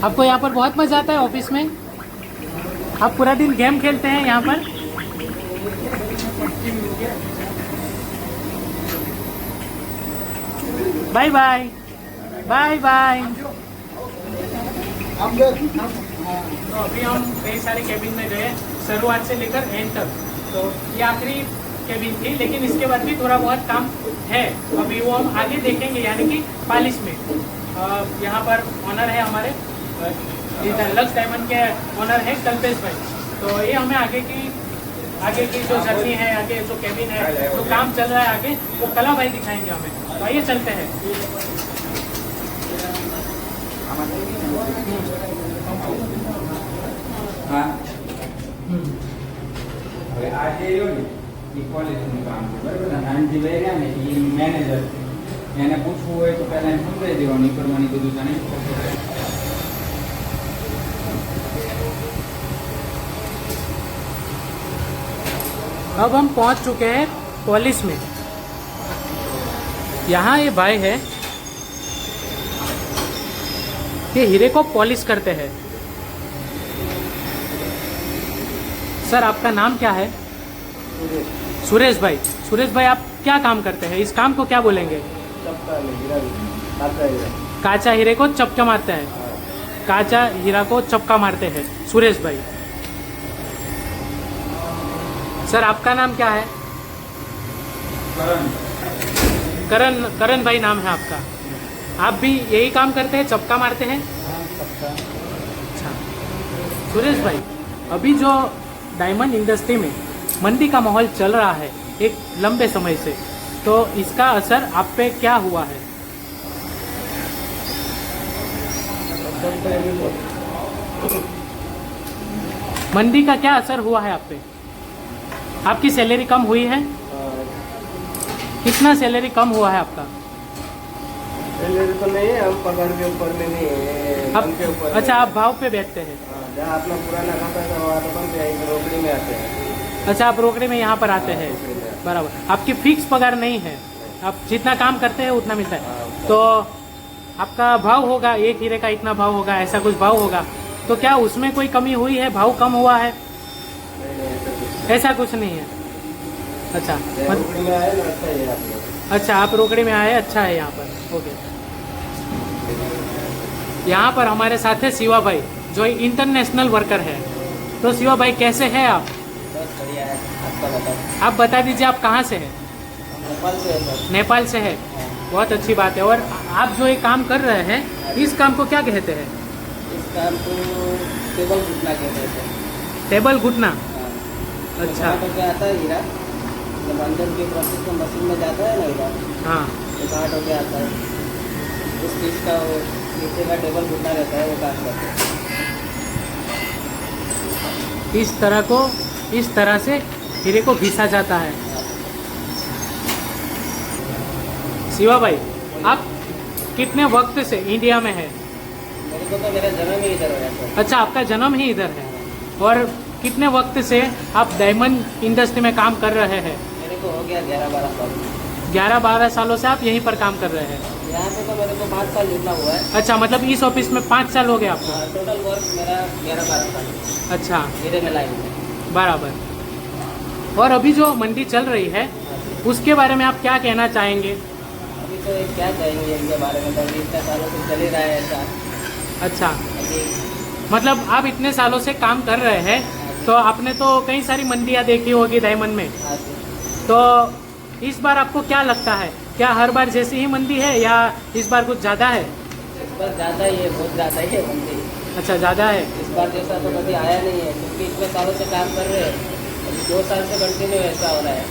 आपको यहाँ पर बहुत मजा आता है ऑफिस में? आप पूरा दिन गेम खेलते हैं यहाँ पर? Bye bye bye bye. तो अभी हम कई सारे केबिन में गए, शुरुआत से लेकर एंड तक। तो ये आखिरी केबिन थी, लेकिन इसके बाद भी थोड़ा बहुत काम है। अभी वो हम आगे देखेंगे, यानी कि पॉलिश में। यहाँ पर ऑनर है हमारे लक्स डायमंड के ऑनर है कल्पेश भाई। तो ये हमें आगे की जो जर्नी है, आगे जो केबिन है, जो काम चल रहा है आगे, वो कला भाई दिखाएंगे हमें। तो आइए चलते हैं। હા હવે આ જે રહ્યો ને એ કોલેજનું કામ છે, બરાબર ને? નાનજી ભાઈ રહ્યા ને એ મેનેજર, એને પૂછવું હોય તો પહેલાં એને સમજાવી દેવાનું, એ પ્રમાણે બધું જાણે. अब हम पहुंच चुके हैं पॉलिश में। यहाँ ये भाई है, ये हीरे को पॉलिश करते हैं। सर आपका नाम क्या है? सुरेश भाई। सुरेश भाई आप क्या काम करते हैं? इस काम को क्या बोलेंगे? काचा हीरे को चपका मारते हैं। काचा हीरा को चपका मारते हैं सुरेश भाई। सर आपका नाम क्या है? करण भाई नाम है आपका। आप भी यही काम करते हैं, चपका मारते हैं? अच्छा सुरेश भाई, अभी जो डायमंड इंडस्ट्री में मंदी का माहौल चल रहा है एक लंबे समय से, तो इसका असर आप पे क्या हुआ है? मंदी का क्या असर हुआ है आप पे? आपकी सैलरी कम हुई है? कितना सैलरी कम हुआ है आपका? सैलरी तो नहीं है, हम पगार के ऊपर में नहीं है, आप, हम के ऊपर। अच्छा आप भाव पे बैठते हैं? जहाँ अपना पुराना खाता था वहाँ तो बंद है, इधर रोकड़ी में आते हैं। अच्छा आप रोकड़े में यहाँ पर आते हैं, बराबर। आपकी फिक्स पगार नहीं है, आप जितना काम करते हैं उतना मिलता है। तो आपका भाव होगा, एक हीरे का इतना भाव होगा, ऐसा कुछ भाव होगा। तो क्या उसमें कोई कमी हुई है, भाव कम हुआ है? ऐसा कुछ नहीं है। अच्छा अच्छा आप रोकड़ी में आए, अच्छा है यहाँ पर। ओके, यहाँ पर हमारे साथ है शिवा भाई जो इंटरनेशनल वर्कर है। तो शिवा भाई कैसे हैं आप? आप बता दीजिए आप कहाँ से हैं? नेपाल से है। बहुत अच्छी बात है। और आप जो ये काम कर रहे हैं, इस काम को क्या कहते हैं? इस काम को टेबल घुटना कहते हैं। टेबल घुटना? अच्छा तो क्या आता है हीरा, मतलब अंदर की प्रोसेस तो मशीन में जाता है ना इधर, हाँ तो काट होके आता है, उस चीज़ का वो नीचे का टेबल घुटना रहता है, वो काट करते हैं। इस तरह से हीरे को घिसा जाता है। शिवा भाई, आप कितने वक्त से इंडिया में है? मेरे को तो मेरा जन्म ही इधर हुआ सर। अच्छा, आपका जन्म ही इधर है। और कितने वक्त से आप डायमंड इंडस्ट्री में काम कर रहे हैं? मेरे को हो गया 11-12 साल। 11-12 सालों से आप यहीं पर काम कर रहे हैं? यहाँ पे तो मेरे को 5 साल जितना हुआ है। अच्छा, मतलब इस ऑफिस में 5 साल हो गए आपको? टोटल वर्क मेरा 11-12 साल। अच्छा, हीरे में लाइन में। बराबर। और अभी जो मंडी चल रही है उसके बारे में आप क्या कहना चाहेंगे? अभी तो ये क्या कहेंगे इनके बारे में, तो अभी इतने सालों से चल ही रहा है ऐसा। अच्छा, अभी मतलब आप इतने सालों से काम कर रहे हैं, तो आपने तो कई सारी मंडियाँ देखी होगी डायमंड में, हाँ जी। तो इस बार आपको क्या लगता है, क्या हर बार जैसी ही मंदी है या इस बार कुछ ज़्यादा है? इस बार ज़्यादा ही है, बहुत ज़्यादा ही है मंदी। अच्छा, ज़्यादा है। इस बार जैसा तो कभी आया नहीं है, क्योंकि इतने सालों से काम कर रहे हैं। अभी 2 साल से कंटिन्यू ऐसा हो रहा है,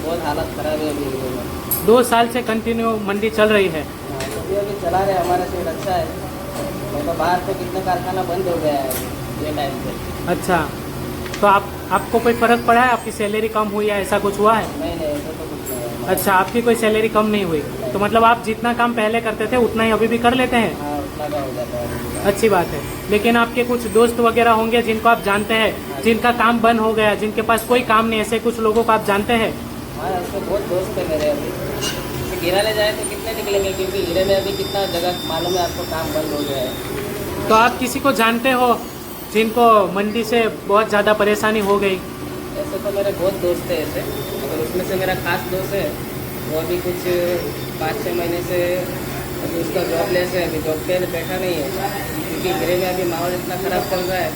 बहुत हालत ख़राब है अभी में। 2 साल से कंटिन्यू मंडी चल रही है। हाँ, अभी चला रहे, हमारा सेट अच्छा है। तो बाहर तो कितना कारखाना बंद हो गया है ये टाइम पे। अच्छा, तो आपको कोई फ़र्क पड़ा है? आपकी सैलरी कम हुई या ऐसा कुछ हुआ है? नहीं ऐसा तो कुछ नहीं है। अच्छा, आपकी कोई सैलरी कम नहीं हुई, तो मतलब आप जितना काम पहले करते थे उतना ही अभी भी कर लेते हैं? हाँ, उतना का हो जाता है। अच्छी बात है। लेकिन आपके कुछ दोस्त वगैरह होंगे जिनको आप जानते हैं, जिनका काम बंद हो गया, जिनके पास कोई काम नहीं, ऐसे कुछ लोगों को आप जानते हैं? हाँ, ऐसे बहुत दोस्त है मेरे। अभी गिराने जाए तो कितने निकलेंगे, क्योंकि हीरे में अभी कितना जगह मालूम है आपको, काम बंद हो गया है। तो आप किसी को जानते हो जिनको मंडी से बहुत ज़्यादा परेशानी हो गई? ऐसे तो मेरे बहुत दोस्त है ऐसे, अगर उसमें से मेरा खास दोस्त है, वो अभी कुछ 5-6 महीने से अभी उसका जॉबलेस है, अभी जॉब पे बैठा नहीं है, क्योंकि हीरे में अभी माहौल इतना ख़राब चल रहा है,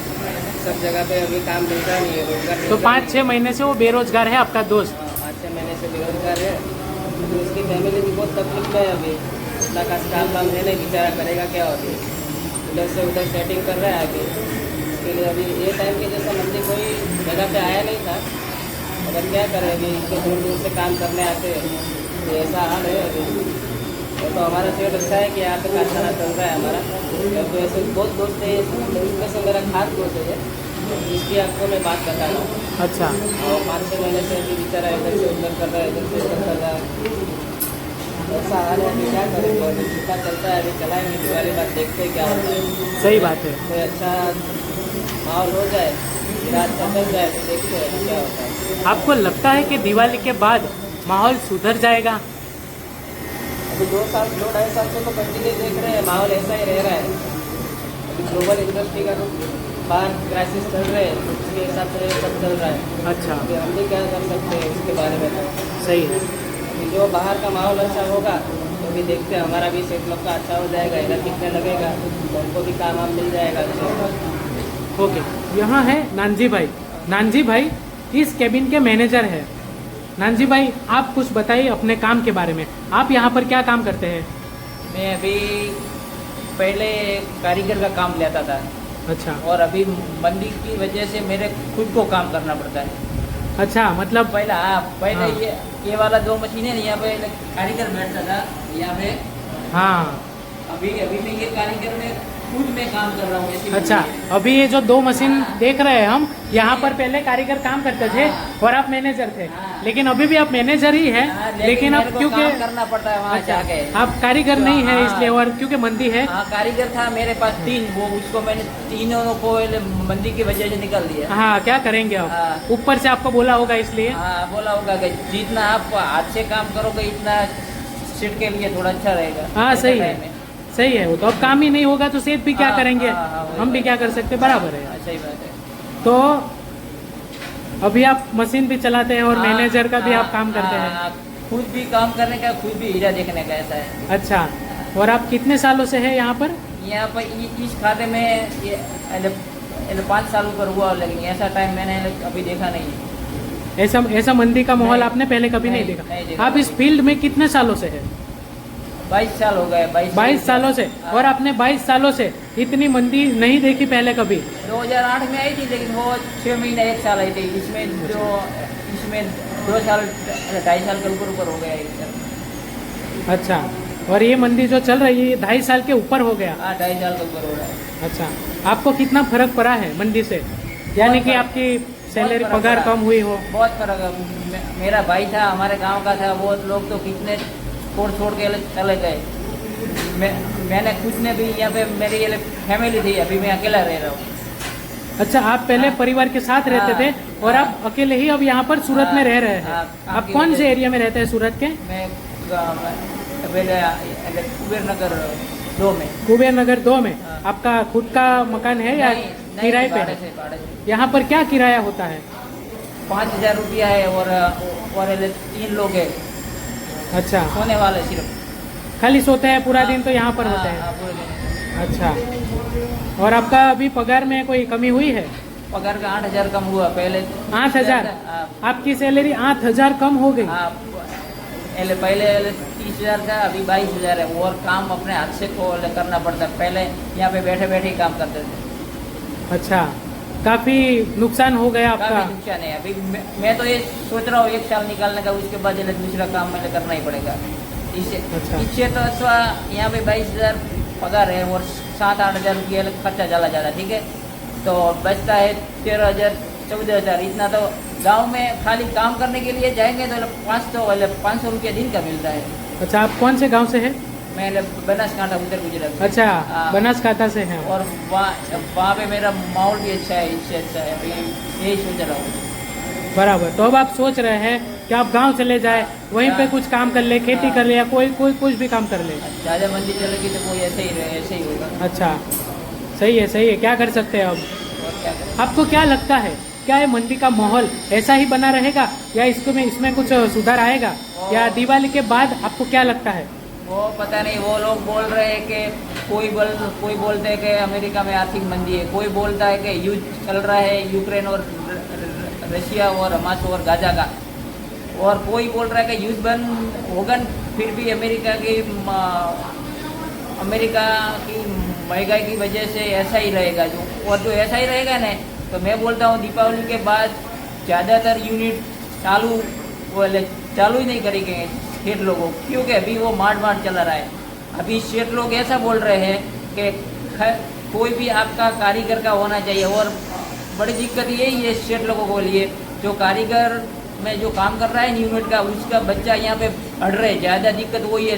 सब जगह पे अभी काम मिलता नहीं है, रोजगार। तो 5-6 महीने से वो बेरोजगार है आपका दोस्त? 5-6 महीने से बेरोजगार है। अभी उसकी फैमिली भी बहुत तकलीफ में है, अभी इतना का काम है नहीं, बेचारा करेगा क्या? अभी उधर से उधर सेटिंग कर रहा है अभी, इसके लिए अभी ये टाइम के जैसा मंदी कोई जगह पे आया नहीं था। अगर क्या करेंगे, इनके दूर दूर से काम करने आते हैं, तो ऐसा हाल है अभी। तो हमारा सेट अच्छा है कि यहाँ पे कारखाना चल रहा है हमारा। तो ऐसे बहुत दोस्त है, इसमें से मेरा खास दोस्त है जिसकी आपको मैं बात बता रहा हूँ। अच्छा, और 5-6 महीने से अभी बेचारा इधर से उधर कर रहा है, इधर से उधर कर रहा है, ऐसा हाल है। अभी क्या करेंगे, अभी जितना चलता है अभी चलाएंगे, दिवाली बाद देखते हैं क्या होता है। सही बात है। कोई अच्छा माहौल हो जाए, अच्छा चल जाए, तो देखते हैं क्या होता है। आपको लगता है कि दिवाली के बाद माहौल सुधर जाएगा? अभी 2-2.5 साल से तो कंटिन्यू देख रहे हैं, माहौल ऐसा ही रह रहा है। अभी ग्लोबल इंडस्ट्री का बाहर क्राइसिस चल रहे हैं, उसके हिसाब से सब चल रहा है। अच्छा, अभी हम भी क्या कर सकते हैं इसके बारे में? तो सही है। जो बाहर का माहौल अच्छा होगा तो भी देखते हैं, हमारा भी सेट लोग का अच्छा हो जाएगा, इधर कितने लगेगा तो उनको भी काम मिल जाएगा अच्छा। ओके, यहाँ है नानजी भाई। नानजी भाई इस केबिन के मैनेजर है। नानजी भाई, आप कुछ बताइए अपने काम के बारे में। आप यहाँ पर क्या काम करते हैं? मैं अभी पहले कारीगर का काम लेता था। अच्छा, और अभी मंदी की वजह से मेरे खुद को काम करना पड़ता है। अच्छा, मतलब पहले हाँ। ये वाला 2 मशीनें यहाँ पे कारीगर बैठता था यहाँ पे। हाँ, अभी मैं ये कारीगर में खुद में काम कर रहा हूँ ऐसी अच्छा, मशीनें। अभी ये जो 2 मशीन देख रहे हैं हम, यहाँ पर पहले कारीगर काम करते थे और आप मैनेजर थे, लेकिन अभी भी आप मैनेजर ही है, लेकिन अब मेरे को क्योंकि काम करना पड़ता है वहाँ जाके। आप कारीगर नहीं है इसलिए, और क्योंकि मंदी है। हाँ, कारीगर था मेरे पास 3, वो उसको मैंने तीनों को मंदी की वजह से निकाल दिया। हाँ, क्या करेंगे अब? हाँ। ऊपर से आपको बोला होगा इसलिए। हाँ, बोला होगा कि जितना आप हाथ से काम करोगे इतना सेट के लिए थोड़ा अच्छा रहेगा। हाँ, ऐसा सही टाइम है, सही है। वो तो अब काम ही नहीं होगा तो सेठ भी क्या हाँ, करेंगे? हाँ, वही हम भी बात क्या कर सकते, बराबर है। सही बात है। तो अभी आप मशीन भी चलाते हैं और हाँ, मैनेजर का भी हाँ, आप काम करते हैं? हाँ, खुद भी काम करने का, खुद भी हीरा देखने का, ऐसा है। अच्छा, और आप कितने सालों से हैं यहाँ पर? यहाँ पर इस खाते में ये 5 साल ऊपर हुआ, लेकिन ऐसा टाइम मैंने अभी देखा नहीं है। ऐसा मंदी का माहौल नहीं, आपने पहले कभी नहीं नहीं देखा? देखा। आप इस फील्ड में कितने सालों से हैं? 22 साल हो गए। 22 सालों से। हाँ। और आपने 22 सालों से इतनी मंदी नहीं देखी पहले कभी? 2008 में आई थी, लेकिन वो 6 महीने 1 साल आई थी। इसमें जो इसमें 2 साल 2.5 साल के ऊपर हो गया है सर। अच्छा, और ये मंदी जो चल रही है 2.5 साल के ऊपर हो गया। हाँ 2.5 साल के ऊपर हो रहा है। अच्छा, आपको कितना फर्क पड़ा है मंदी से, यानी कि आपकी सैलरी फर्क पगार पड़ा। कम हुई हो? बहुत फर्क है। मेरा भाई था हमारे गांव का था, वो लोग तो कितने छोड़ के चले गए। मैंने खुद ने भी यहाँ पे मेरी ये फैमिली थी, अभी मैं अकेला रह रहा हूँ। अच्छा, आप पहले परिवार के साथ रहते थे और आप अकेले ही अब यहाँ पर सूरत में रह रहे हैं। आप कौन से एरिया में रहते हैं सूरत के? मैं कुबेर नगर 2 में। कुबेर नगर 2 में आपका खुद का मकान है या किराए पे है? यहाँ पर क्या किराया होता है? 5,000 रुपया है और 3 लोग है। अच्छा, सोने वाले सिर्फ खाली सोते हैं पूरा दिन तो यहाँ पर होते हैं? पूरे दिन। अच्छा, और आपका अभी पगार में कोई कमी हुई है? पगार का 8,000 कम हुआ पहले। 8,000? आपकी सैलरी 8,000 कम हो गई? पहले 30,000 था, अभी 22,000 है। और काम अपने हाथ से करना पड़ता है, पहले यहाँ पे बैठे बैठे ही काम करते थे। अच्छा, काफी नुकसान हो गया आपका? काफी नुकसान है। अभी मैं तो ये सोच रहा हूँ 1 साल निकालने का, उसके बाद दूसरा काम मुझे करना ही पड़ेगा। इससे तो अच्छा यहाँ पे 22,000 पगार है और 7-8 हज़ार रुपये खर्चा चला जाता है, ठीक है। तो बचता है 13,000 14,000। इतना तो गांव में खाली काम करने के लिए जाएंगे तो 500 रुपया दिन का मिलता है। अच्छा, आप कौन से गांव से हैं? मैं बनासकांठा उत्तर गुजरात। अच्छा, बनासकांठा से हैं। और वहाँ पे मेरा माहौल भी अच्छा है, इससे अच्छा है। अभी यही सोच रहा हूँ। बराबर। तो अब आप सोच रहे हैं कि आप गांव चले जाए, वहीं पे कुछ काम कर ले, खेती कर ले या कोई कुछ भी काम कर ले? ज़्यादा मंदी चलेगी तो कोई ऐसे ही होगा। अच्छा, सही है। क्या कर सकते हैं अब? और क्या करें? आपको क्या लगता है, क्या ये मंदी का माहौल ऐसा ही बना रहेगा या इसमें कुछ सुधार आएगा, या दिवाली के बाद आपको क्या लगता है? वो पता नहीं। वो लोग बोल रहे हैं कि कोई बोलते हैं कि अमेरिका में आर्थिक मंदी है, कोई बोलता है कि युद्ध चल रहा है यूक्रेन और रशिया और हमास और गाजा का, और कोई बोल रहा है कि युद्ध बंद होगा फिर भी अमेरिका की महंगाई की वजह से ऐसा ही रहेगा। जो ऐसा ही रहेगा ना, तो मैं बोलता हूँ दीपावली के बाद ज़्यादातर यूनिट चालू ही नहीं करेंगे शेठ लोगों, क्योंकि अभी वो मार्ट चला रहा है। अभी शेठ लोग ऐसा बोल रहे हैं कि कोई भी आपका कारीगर का होना चाहिए। और बड़ी दिक्कत यही है शेठ लोगों को लिए, जो कारीगर में जो काम कर रहा है यूनिट का, उसका बच्चा यहाँ पे पढ़ रहे। ज़्यादा दिक्कत वही है।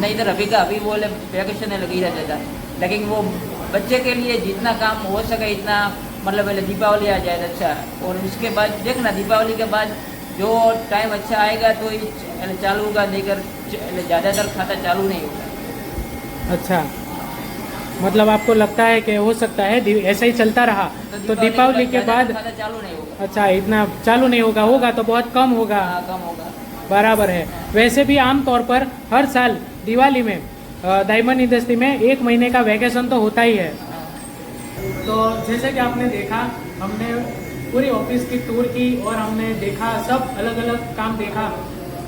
नहीं तो अभी वो वैकेशन लगी रहता था, लेकिन वो बच्चे के लिए जितना काम हो सके इतना, मतलब पहले दीपावली आ जाए अच्छा। और उसके बाद देखना दीपावली के बाद जो टाइम अच्छा आएगा तो चालू होगा, लेकर ज़्यादातर खाता चालू नहीं होगा। अच्छा, मतलब आपको लगता है कि हो सकता है ऐसा ही चलता रहा तो दीपावली के बाद खाता चालू नहीं होगा। अच्छा, इतना चालू नहीं होगा तो बहुत कम होगा। कम होगा। बराबर है। वैसे भी आमतौर पर हर साल दिवाली में डायमंड इंडस्ट्री में 1 महीने का वैकेशन तो होता ही है। तो जैसे कि आपने देखा, हमने पूरी ऑफिस की टूर की और हमने देखा सब अलग अलग काम देखा,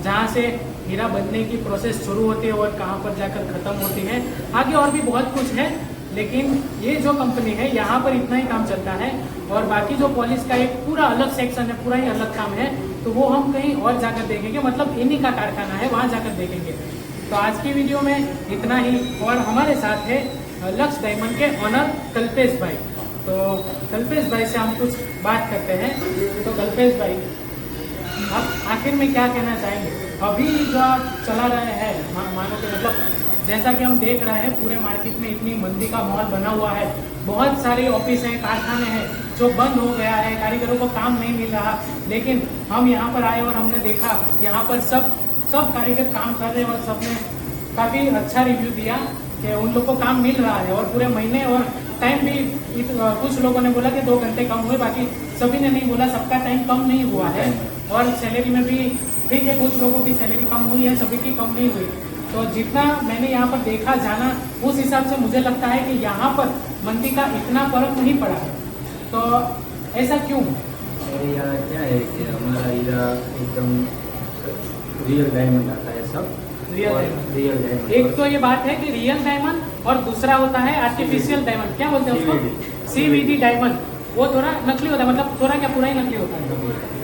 जहाँ से हीरा बनने की प्रोसेस शुरू होती है और कहाँ पर जाकर ख़त्म होती है। आगे और भी बहुत कुछ है, लेकिन ये जो कंपनी है यहाँ पर इतना ही काम चलता है। और बाकी जो पॉलिश का एक पूरा अलग सेक्शन है, पूरा ही अलग काम है, तो वो हम कहीं और जाकर देखेंगे। मतलब इन्हीं का कारखाना है, वहाँ जाकर देखेंगे। तो आज की वीडियो में इतना ही। और हमारे साथ है लक्ष्य डायमंड के ऑनर कल्पेश भाई। तो कल्पेश भाई से हम कुछ बात करते हैं। तो कल्पेश भाई, आप आखिर में क्या कहना चाहेंगे? अभी जो आप चला रहे हैं, मानो कि मतलब जैसा कि हम देख रहे हैं पूरे मार्केट में इतनी मंदी का माहौल बना हुआ है, बहुत सारे ऑफिस हैं, कारखाने हैं जो बंद हो गया है, कारीगरों को काम नहीं मिल रहा। लेकिन हम यहाँ पर आए और हमने देखा यहाँ पर सब कारीगर काम कर रहे हैं और सबने काफ़ी अच्छा रिव्यू दिया कि उन लोग को काम मिल रहा है और पूरे महीने। और टाइम भी कुछ लोगों ने बोला कि 2 घंटे कम हुए, बाकी सभी ने नहीं बोला, सबका टाइम कम नहीं हुआ है। और सैलरी में भी ठीक है, कुछ लोगों की सैलरी कम हुई है, सभी की कम नहीं हुई। तो जितना मैंने यहाँ पर देखा जाना, उस हिसाब से मुझे लगता है कि यहाँ पर मंदी का इतना फर्क नहीं पड़ा है। तो ऐसा क्यों? मेरे यहाँ क्या है कि हमारा हीरा एकदम रियल डायमंड आता है सब। Real diamond. एक तो ये बात है कि रियल डायमंड और दूसरा होता है आर्टिफिशियल डायमंड। क्या बोलते हैं उसको? CVD diamond. वो थोड़ा नकली होता है, मतलब थोड़ा क्या पूरा ही नकली होता है,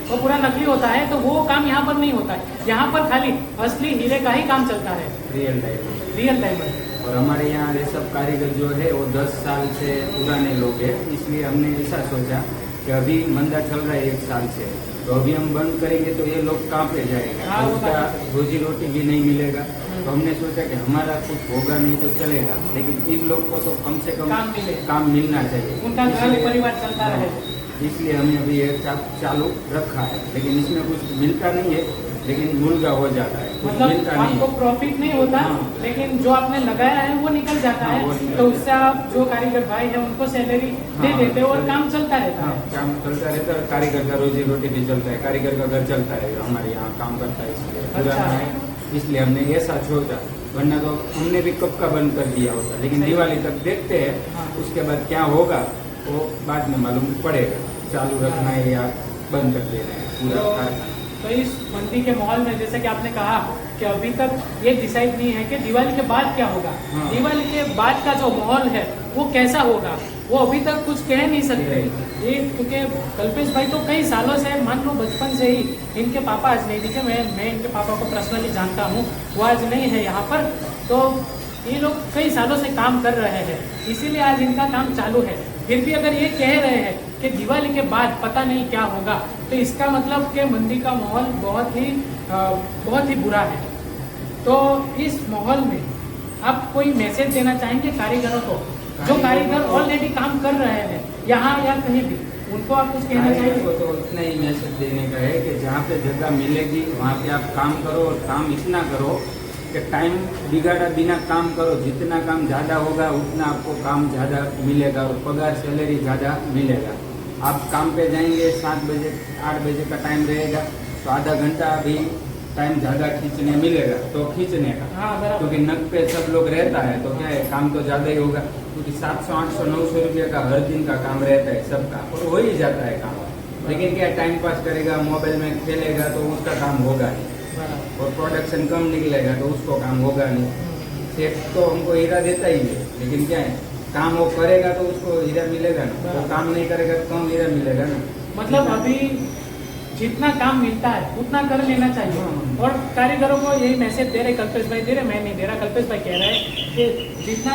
वो पूरा नकली होता है। तो वो काम यहाँ पर नहीं होता है, यहाँ पर खाली असली हीरे का ही काम चलता है, रियल डायमंड। Real diamond. और हमारे यहाँ ये सब कारीगर जो है वो 10 साल से पुराने लोग हैं, इसलिए हमने ऐसा सोचा कि अभी मंदा चल रहा है 1 साल से, तो अभी हम बंद करेंगे तो ये लोग कहाँ पे जाएगा, हाँ, उसका रोजी रोटी भी नहीं मिलेगा। तो हमने सोचा कि हमारा कुछ होगा नहीं तो चलेगा, लेकिन इन लोग को तो कम से कम काम मिलना चाहिए, उनका घर परिवार चलता रहे, इसलिए हमने अभी ये चालू रखा है। लेकिन इसमें कुछ मिलता नहीं है, लेकिन मुर्गा हो जाता है, कुछ मतलब मिलता नहीं आपको है। प्रॉफिट नहीं होता, हाँ। लेकिन जो आपने लगाया है वो निकल जाता हाँ, वो है, निकल तो उससे आप जो कारीगर भाई है उनको सैलरी दे हाँ, देते हो और काम चलता रहता हाँ, है। काम चलता रहता है, कारीगर का रोजी रोटी भी चलता है, कारीगर का घर चलता है, हमारे यहाँ काम करता है, इसलिए पुराना है, इसलिए हमने ऐसा छोड़ा। वरना तो हमने भी कब का बंद कर दिया होता, लेकिन दिवाली तक देखते हैं, हाँ। उसके बाद क्या होगा वो बाद में मालूम पड़ेगा, चालू रखना है या बंद कर देना है पूरा कारखाना। तो इस मंदी के माहौल में जैसे कि आपने कहा कि अभी तक ये डिसाइड नहीं है कि दिवाली के बाद क्या होगा, हाँ। दिवाली के बाद का जो माहौल है वो कैसा होगा, वो अभी तक कुछ कह नहीं सकते ये, क्योंकि कल्पेश भाई तो कई सालों से, मान लो बचपन से ही, इनके पापा आज नहीं दिखे, मैं इनके पापा को पर्सनली जानता हूँ, वो आज नहीं है यहाँ पर, तो ये लोग कई सालों से काम कर रहे हैं, इसीलिए आज इनका काम चालू है। फिर भी अगर ये कह रहे हैं कि दिवाली के बाद पता नहीं क्या होगा, तो इसका मतलब कि मंदी का माहौल बहुत ही बुरा है। तो इस माहौल में आप कोई मैसेज देना चाहेंगे कारीगरों को, जो कारीगर ऑलरेडी काम कर रहे हैं यहाँ या कहीं भी, उनको आप कुछ कहना कारीगर चाहेंगे? को तो इतना ही मैसेज देने का है कि जहाँ पे जगह मिलेगी वहाँ पे आप काम करो, और काम इतना करो कि टाइम बिगाड़ा बिना काम करो, जितना काम ज़्यादा होगा उतना आपको काम ज़्यादा मिलेगा और पगार सैलरी ज़्यादा मिलेगा। आप काम पे जाएंगे 7 बजे 8 बजे का टाइम रहेगा, तो आधा घंटा भी टाइम ज़्यादा खींचने मिलेगा तो खींचने का, हाँ, बराबर। क्योंकि नक पे सब लोग रहता है तो क्या है, काम तो ज़्यादा ही होगा, क्योंकि 700 800 900 रुपये का हर दिन का काम रहता है सबका, और हो ही जाता है काम। लेकिन क्या टाइम पास करेगा, मोबाइल में खेलेगा तो उसका काम होगा नहीं, और प्रोडक्शन कम निकलेगा तो उसको काम होगा नहीं। सेठ तो हमको हीरा देता ही है, लेकिन क्या है, काम वो करेगा तो उसको हीरा मिलेगा ना, तो काम नहीं करेगा तो कम हीरा मिलेगा ना। मतलब अभी जितना काम मिलता है उतना कर लेना चाहिए, हाँ। और कारीगरों को यही मैसेज दे रहे कल्पेश भाई, दे रहे, मैं नहीं दे रहा, कल्पेश भाई कह रहे हैं कि जितना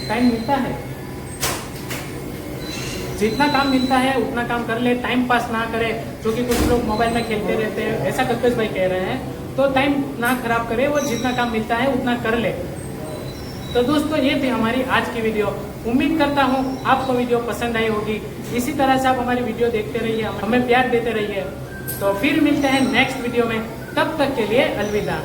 टाइम मिलता है, जितना काम मिलता है उतना काम कर ले, टाइम पास ना करे, जो कि कुछ लोग मोबाइल में खेलते रहते हैं, ऐसा कल्पेश भाई कह रहे हैं, तो टाइम ना खराब करे, वो जितना काम मिलता है उतना कर ले। तो दोस्तों ये थी हमारी आज की वीडियो, उम्मीद करता हूँ आपको वीडियो पसंद आई होगी। इसी तरह से आप हमारी वीडियो देखते रहिए, हमें प्यार देते रहिए। तो फिर मिलते हैं नेक्स्ट वीडियो में, तब तक के लिए अलविदा।